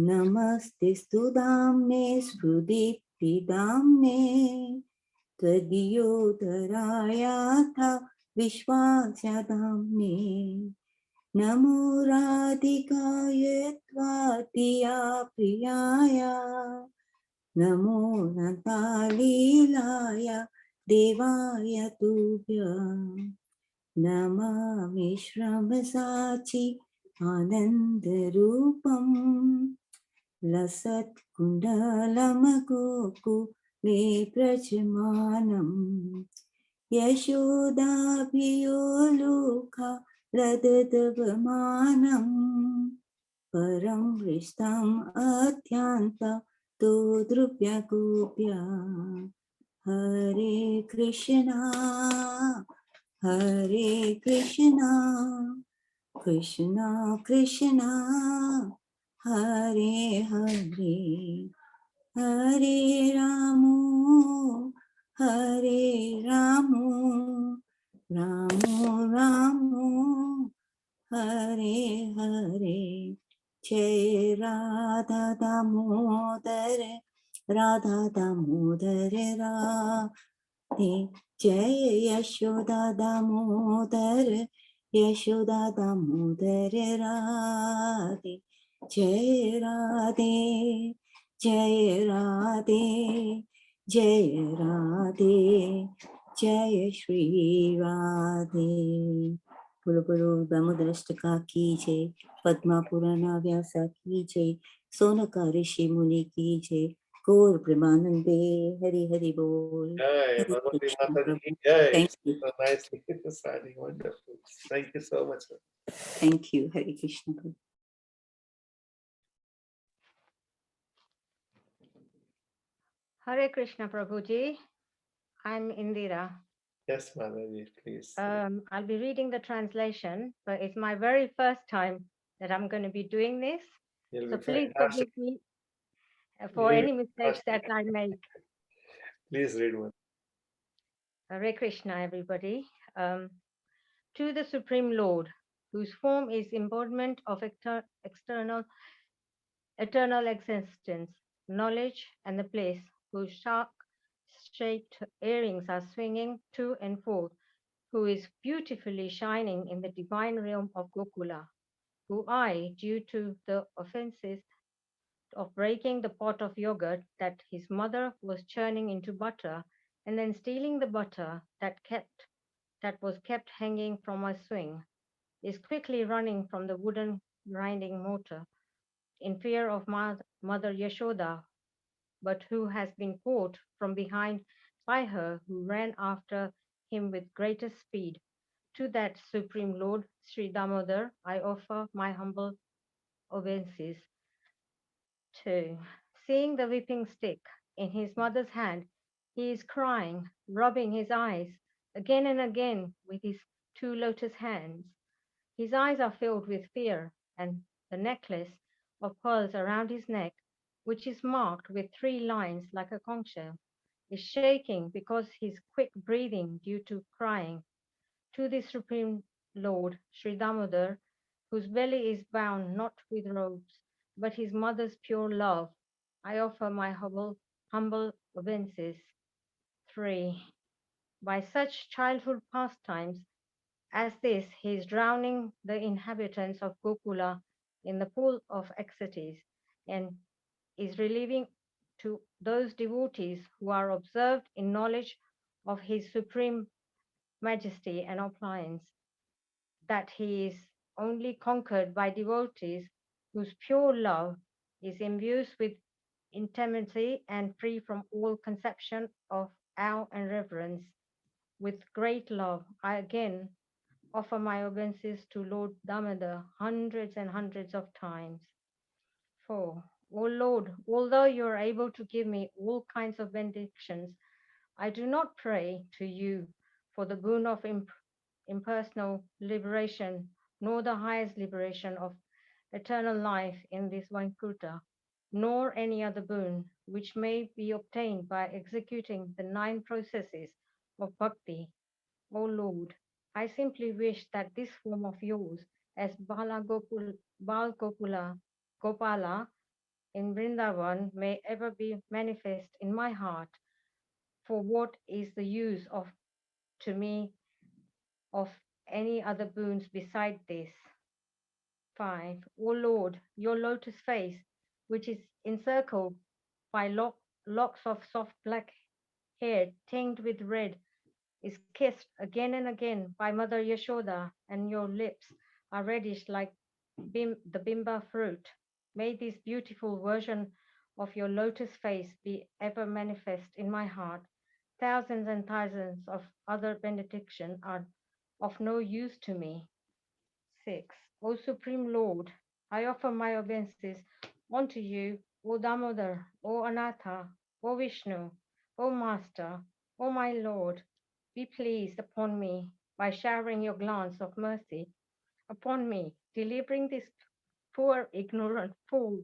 नमस्ते स्तुदाम्ने स्फुदिदाम्ने त्वदीयोदरायाथा विश्वास्यदाम्ने नमो राधिकाय त्वादिया प्रियाय नमो नतालीलाय देवाय तुभ्यं नमामि श्रमसाचि आनन्दरूपम् लसत्कुण्डलमगोकुले प्रजमानम् यशोदाभियोलुका लददवमानम् परं हृष्टम् अत्यन्त तो द्रुव्यगोप्या हरे कृष्णा कृष्णा कृष्णा हरे हरे हरे रामो रामो रामो हरे हरे जय राधा दामोदर राधे जय यशोदा दामोदर यशोदा दामोदर राधे जय राधे जय राधे जय राधे जय श्री राधे बोलो बोलो दामोदरष्टका की जय पद्मा पुराना व्यासा की जय सोनका ऋषि मुनि की जय गौर प्रेमानंदे हरि हरि बोल Jai, Hare Bhagavati Krishna Mataji Prabhu ki jai. Thank you So nicely reciting, wonderful. Thank you so much. Sir. Thank you Hare Krishna Prabhu Hare Krishna Prabhuji. I'm Indira. Yes, Mataji, please. I'll be reading the translation, but it's my very first time that I'm going to be doing this. You'll So be please fantastic. forgive me for You'll any be mistakes that fantastic. I make. Please read one. Hare Krishna, everybody. To the Supreme Lord, whose form is embodiment of eternal existence, knowledge, and the place, whose shark-shaped earrings are swinging to and fro, who is beautifully shining in the divine realm of Gokula, who I, due to the offenses of breaking the pot of yogurt that his mother was churning into butter, and then stealing the butter that was kept hanging from a swing, is quickly running from the wooden grinding motor in fear of Mother Yashoda, but who has been caught from behind by her who ran after him with greatest speed. To that Supreme Lord, Sri Damodar, I offer my humble obeisances. 2. Seeing the whipping stick in his mother's hand, he is crying, rubbing his eyes, again and again with his two lotus hands. His eyes are filled with fear, and the necklace of pearls around his neck, which is marked with 3 lines like a conch shell, is shaking because his quick breathing due to crying. To the Supreme Lord, Sri Damodar, whose belly is bound not with ropes, but his mother's pure love, I offer my humble obeisances. 3. By such childhood pastimes as this, he is drowning the inhabitants of Gokula in the pool of ecstasies and is relieving to those devotees who are observed in knowledge of his supreme majesty and opulence, that he is only conquered by devotees whose pure love is imbued with intimacy and free from all conception of awe and reverence. With great love, I again offer my obeisances to Lord Damodar hundreds and hundreds of times. 4. O Lord, although you are able to give me all kinds of benedictions, I do not pray to you for the boon of impersonal liberation, nor the highest liberation of eternal life in this Vaikuntha, nor any other boon which may be obtained by executing the 9 processes of bhakti. O Lord, I simply wish that this form of yours as Bal Gopala in Vrindavan may ever be manifest in my heart. For what is the use of to me of any other boons beside this? 5. O Lord, your lotus face, which is encircled by locks of soft black hair tinged with red, is kissed again and again by Mother Yashoda, and your lips are reddish like the bimba fruit. May this beautiful version of your lotus face be ever manifest in my heart. Thousands and thousands of other benedictions are of no use to me. 6. O Supreme Lord, I offer my obeisances unto you, O Damodar, O Anatha, O Vishnu, O Master, O my Lord. Be pleased upon me by showering your glance of mercy upon me, delivering this poor ignorant fool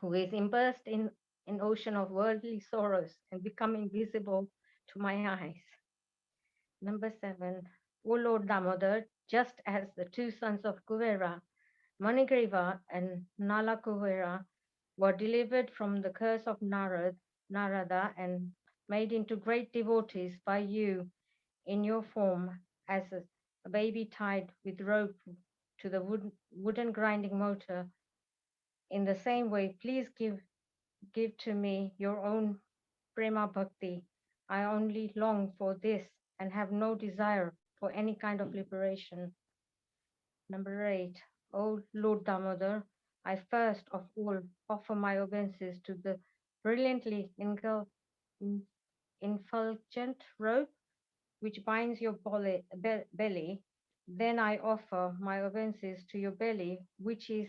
who is immersed in an ocean of worldly sorrows and becoming visible to my eyes. Number 7. O Lord Damodar, just as the 2 sons of Kuvera, Manigriva and Nalakuvera, were delivered from the curse of Narada and made into great devotees by you in your form as a baby tied with rope to the wooden grinding motor. In the same way, please give to me your own prema bhakti. I only long for this and have no desire for any kind of liberation. Number 8. O Lord Damodar, I first of all offer my obeisances to the brilliantly effulgent robe which binds your belly. Then I offer my obeisances to your belly, which is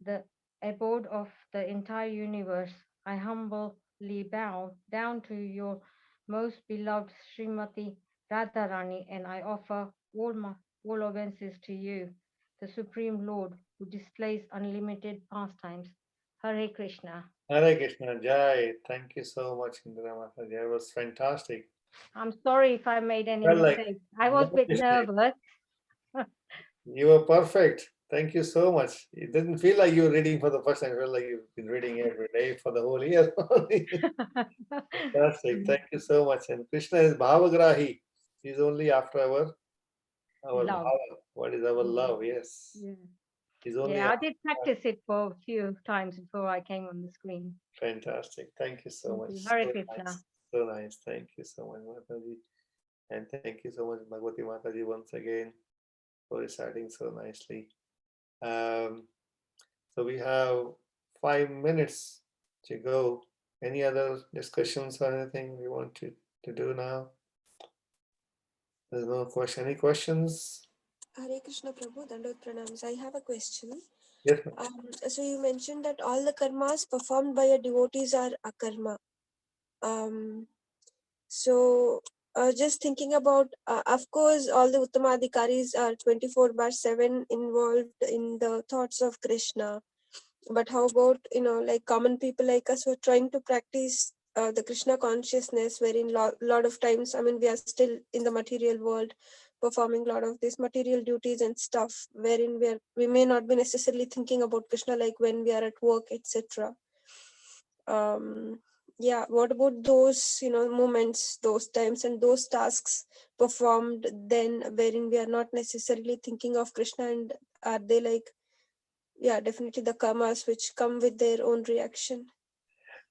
the abode of the entire universe. I humbly bow down to your most beloved Srimati Radharani, and I offer all obeisances to you, the Supreme Lord, who displays unlimited pastimes. Hare Krishna. Hare Krishna Jai. Thank you so much, Indra Mataji. That was fantastic. I'm sorry if I made any Felt like mistakes. I was a no bit mistake. nervous. You were perfect. Thank you so much. It didn't feel like you were reading for the first time. It felt like you've been reading every day for the whole year. Fantastic. Thank you so much. And Krishna is Bhavagrahi. He's only after our Love. bhava. What is our love? Yes. Yeah. He's only Yeah, I after. did practice it for a few times before I came on the screen. Fantastic. Thank you so much. Hare So Krishna. nice. So nice. Thank you so much, Mataji. And thank you so much, Bhagavati Mataji, once again for reciting so nicely. So we have 5 minutes to go. Any other discussions or anything we want to do now? There's no question. Any questions? Hare Krishna Prabhu, Dandot Pranams. I have a question. Yes. So you mentioned that all the karmas performed by your devotees are akarma. So just thinking about, of course, all the Uttamadhikaris are 24/7 involved in the thoughts of Krishna. But how about, like common people like us who are trying to practice the Krishna consciousness, wherein lot of times, I mean, we are still in the material world, performing a lot of these material duties and stuff, wherein we may not be necessarily thinking about Krishna, like when we are at work, etc. Yeah, what about those, moments, those times and those tasks performed then, wherein we are not necessarily thinking of Krishna, and are they like, yeah, definitely the karmas which come with their own reaction?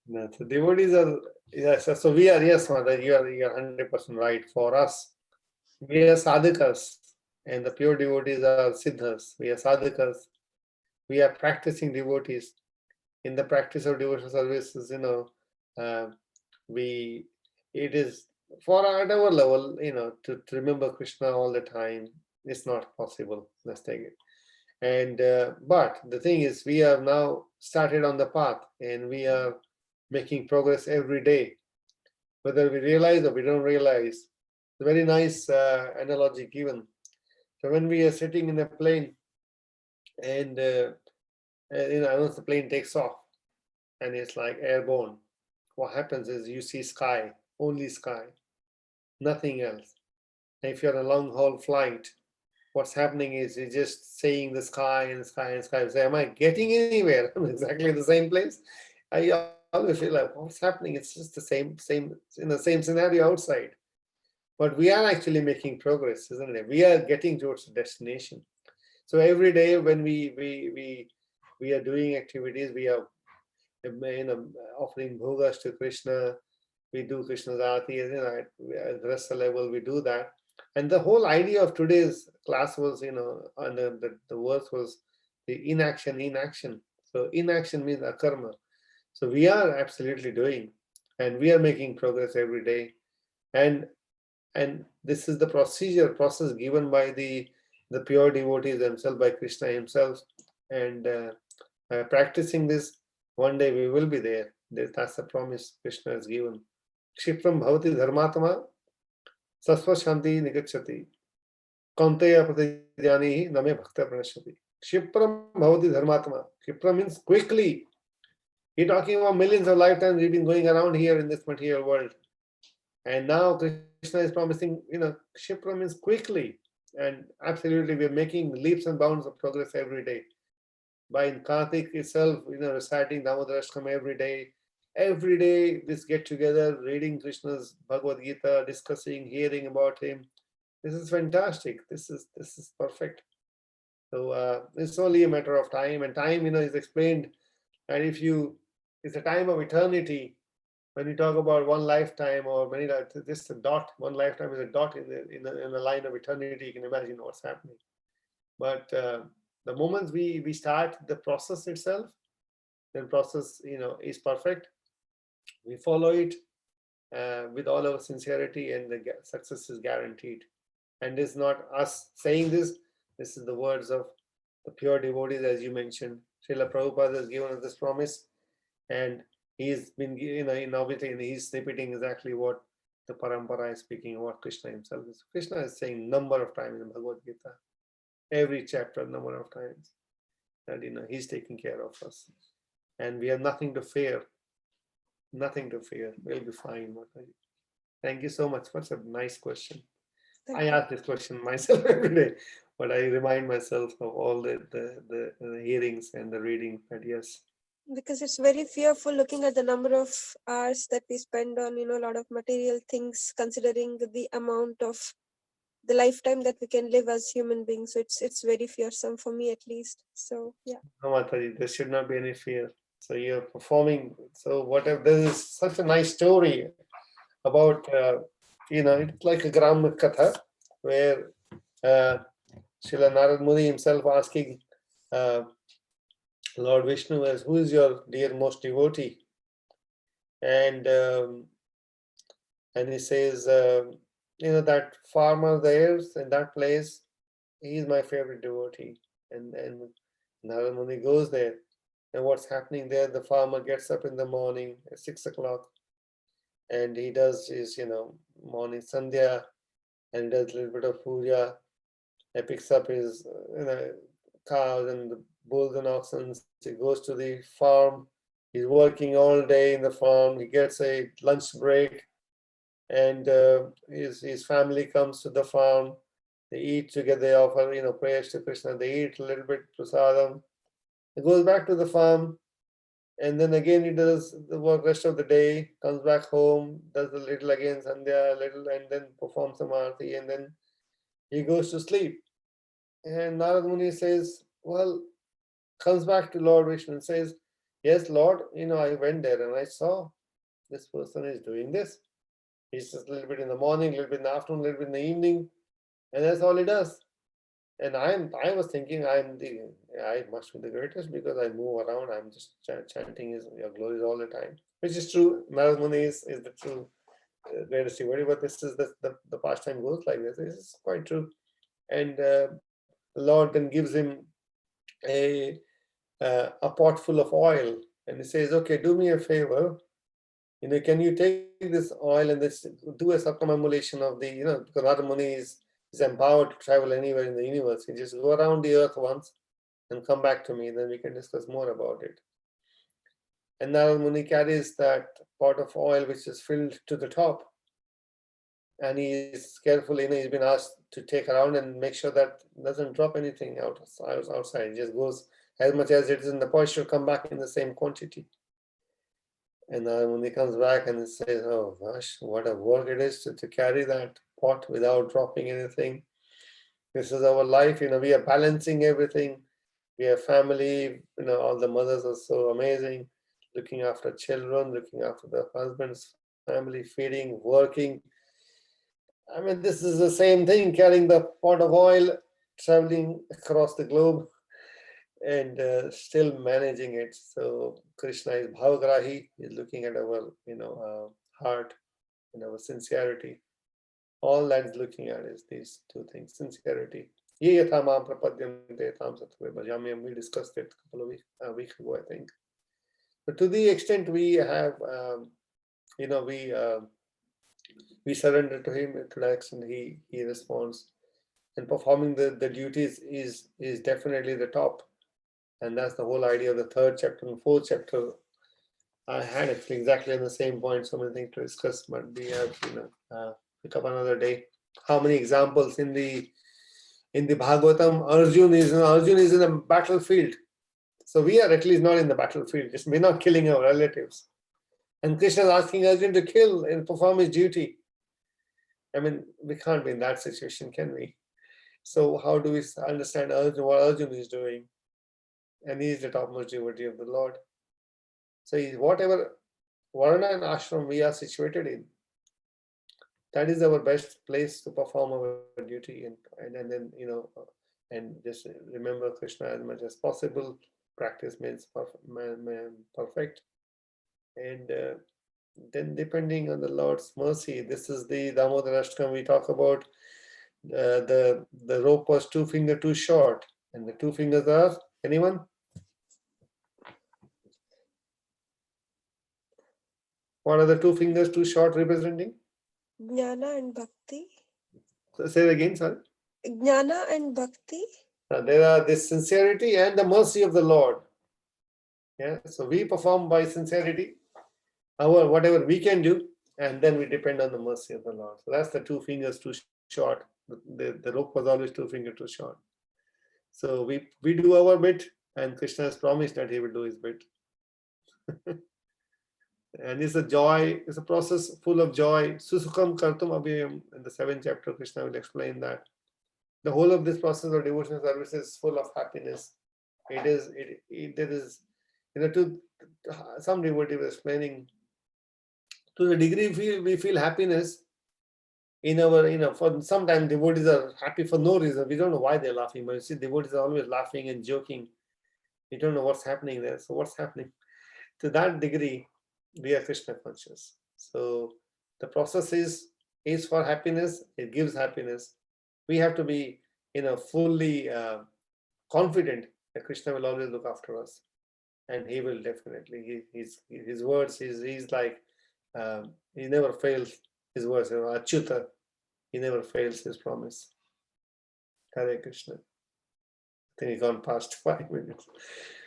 No, so devotees are, yes, so we are, yes, Mother, you are 100% right. For us, we are sadhakas, and the pure devotees are siddhas. We are sadhakas. We are practicing devotees. In the practice of devotional services, it is for at our level, to remember Krishna all the time. It's not possible. Let's take it. And but the thing is, we have now started on the path, and we are making progress every day, whether we realize or we don't realize. It's a very nice analogy given. So when we are sitting in a plane, and once the plane takes off, and it's like airborne, what happens is you see sky, only sky, nothing else. And if you're on a long haul flight, what's happening is you're just seeing the sky and sky and sky. Say, am I getting anywhere? I'm exactly the same place. I always feel like, what's happening? It's just the same in the same scenario outside. But we are actually making progress, isn't it? We are getting towards the destination. So every day when we are doing activities, we are offering bhogas to Krishna. We do Krishna's Aarti, at the rest level we do that. And the whole idea of today's class was, and the verse was the inaction. So inaction means akarma. So we are absolutely doing, and we are making progress every day. And this is the process given by the pure devotees themselves, by Krishna himself. And practicing this, one day we will be there. That's the promise Krishna has given. Kshipram bhavati dharmatma sasva shanti nigacchati kaunteya pratijani name bhakta pranashati. Kshipram bhavati dharmatma. Kshipram means quickly. We're talking about millions of lifetimes we've been going around here in this material world. And now Krishna is promising, Kshipram means quickly. And absolutely, we're making leaps and bounds of progress every day. By in Kartik itself, reciting Damodarashkam every day. Every day, this get together, reading Krishna's Bhagavad Gita, discussing, hearing about him. This is fantastic. This is perfect. So it's only a matter of time, and time, is explained. And it's a time of eternity. When you talk about one lifetime or many, this is a dot. One lifetime is a dot in the line of eternity. You can imagine what's happening. But the moment we start the process itself, then process is perfect. We follow it with all our sincerity, and the success is guaranteed. And it's not us saying this. This is the words of the pure devotees, as you mentioned. Srila Prabhupada has given us this promise, and he's been, obviously, he's repeating exactly what the parampara is speaking, what Krishna himself is. Krishna is saying number of times in Bhagavad Gita, every chapter, number of times, that he's taking care of us, and we have nothing to fear. Nothing to fear. We'll be fine. Thank you so much. What's a nice question. Thank I you. ask this question myself every day, but I remind myself of all the hearings and the reading. That yes, Because it's very fearful looking at the number of hours that we spend on, a lot of material things, considering the amount of the lifetime that we can live as human beings. So it's very fearsome for me, at least. So yeah. no, Mataji, there should not be any fear. So you're performing. So whatever, there is such a nice story about, it's like a Gram Katha, where Srila Narad Muni himself asking Lord Vishnu as, who is your dear most devotee? And he says, that farmer there in that place, he is my favorite devotee. And Narad Muni goes there. And what's happening there? The farmer gets up in the morning at 6 o'clock, and he does his, morning sandhya, and he does a little bit of puja. He picks up his, cows and the bulls and oxen. He goes to the farm. He's working all day in the farm. He gets a lunch break, and his family comes to the farm. They eat together. They offer, prayers to Krishna. They eat a little bit prasadam. He goes back to the farm, and then again he does the work rest of the day. Comes back home, does a little again sandhya, a little, and then performs some arati, and then he goes to sleep. And Narad Muni says, well, comes back to Lord Vishnu and says, yes, Lord, I went there and I saw this person is doing this. He's just a little bit in the morning, a little bit in the afternoon, a little bit in the evening, and that's all he does. And I was thinking I must be the greatest because I move around. I'm just chanting your glories all the time, which is true. Narad Muni is the true greatest devotee, but this is the pastime goes like this. This is quite true. And the Lord then gives him a pot full of oil, and he says, okay, do me a favor, can you take this oil and do a circumambulation of the, because Narad Muni is empowered to travel anywhere in the universe. He just go around the earth once and come back to me, then we can discuss more about it. And Narad Muni carries that pot of oil which is filled to the top, and he is careful, he's been asked to take around and make sure that doesn't drop anything outside. It just goes as much as it is in the pot, should come back in the same quantity. And when he comes back and he says, oh gosh, what a work it is to carry that pot without dropping anything. This is our life, we are balancing everything. We have family, all the mothers are so amazing, looking after children, looking after the husband's family, feeding, working. I mean, this is the same thing, carrying the pot of oil, traveling across the globe, and still managing it. So Krishna is bhavagrahi, is looking at our heart and our sincerity. All that is looking at is these two things: sincerity. We discussed it a couple of weeks ago, I think. But to the extent we have, we surrender to him. To that extent, he responds, and performing the duties is definitely the top. And that's the whole idea of the third chapter and fourth chapter. I had actually exactly on the same point, so many things to discuss, but we have pick up another day. How many examples in the Bhagavatam? Arjun is in a battlefield, so we are at least not in the battlefield. Just we're not killing our relatives, and Krishna is asking Arjun to kill and perform his duty. I mean, we can't be in that situation, can we? So how do we understand Arjun, what Arjun is doing? And he is the topmost devotee of the Lord. So whatever varna and ashram we are situated in, that is our best place to perform our duty, and then and just remember Krishna as much as possible. Practice means perfect, and then depending on the Lord's mercy, this is the Damodar Ashtakam we talk about. The rope was 2 fingers too short, and the 2 fingers are anyone? What are the 2 fingers too short representing? Jnana and Bhakti. So say it again, sorry. Jnana and Bhakti. There are this sincerity and the mercy of the Lord. Yeah, so we perform by sincerity, whatever we can do, and then we depend on the mercy of the Lord. So that's the 2 fingers too short. The rope was always 2 fingers too short. So we do our bit, and Krishna has promised that he will do his bit. And it's a joy, it's a process full of joy. Susukham kartum abhyayam. In the 7th chapter, Krishna will explain that the whole of this process of devotional service is full of happiness. There is, to some devotee was explaining, to the degree we feel happiness in our, for sometimes devotees are happy for no reason. We don't know why they're laughing, but you see, devotees are always laughing and joking. We don't know what's happening there. So what's happening? To that degree, we are Krishna conscious. So the process is for happiness. It gives happiness. We have to be, fully confident that Krishna will always look after us, and he will definitely. His words, he's like he never fails his words. Achyuta, he never fails his promise. Hare Krishna. I think he's gone past 5 minutes.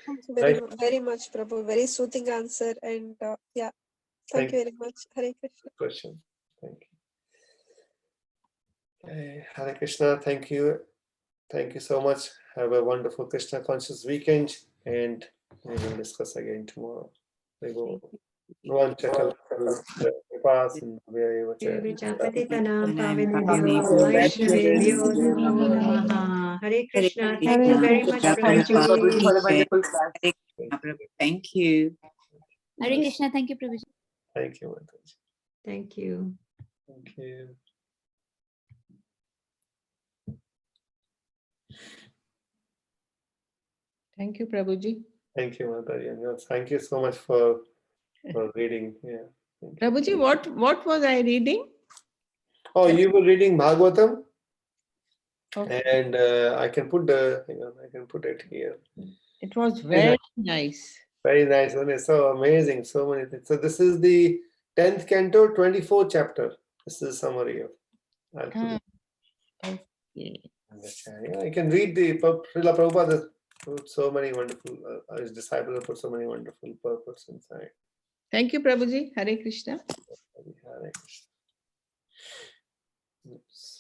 Thank you Right. very much, Prabhu. Very soothing answer. And yeah, thank you very much. Hare Krishna. Question. Thank you. Hare Krishna. Thank you. Thank you so much. Have a wonderful Krishna conscious weekend, and we will discuss again tomorrow. We will Untitled Patitanam Pavanebhyo Vaishnavebhyo Namo Namaha. Hare Krishna. Thank you very much, Prabhuji. For the wonderful class. Thank you. Hare Krishna. Thank you, Prabhuji. Thank you, Mataji. Thank you. Thank you. Thank you, Prabhuji. Thank you, Mataji. And thank you so much for reading. Yeah. Thank you. Prabhuji, what was I reading? Oh, you were reading Bhagavatam, Okay. and I can put the. Hang on, I can put it here. It was very nice. Very nice, and it's so amazing. So many things. So this is the 10th canto, 24th chapter. This is a summary of. I'll put it Okay. in the chat. Yeah, I can read the Srila Prabhupada put so many wonderful. His disciples have put so many wonderful purpose inside. Thank you, Prabhuji. Hare Krishna. Hare Krishna. Oops.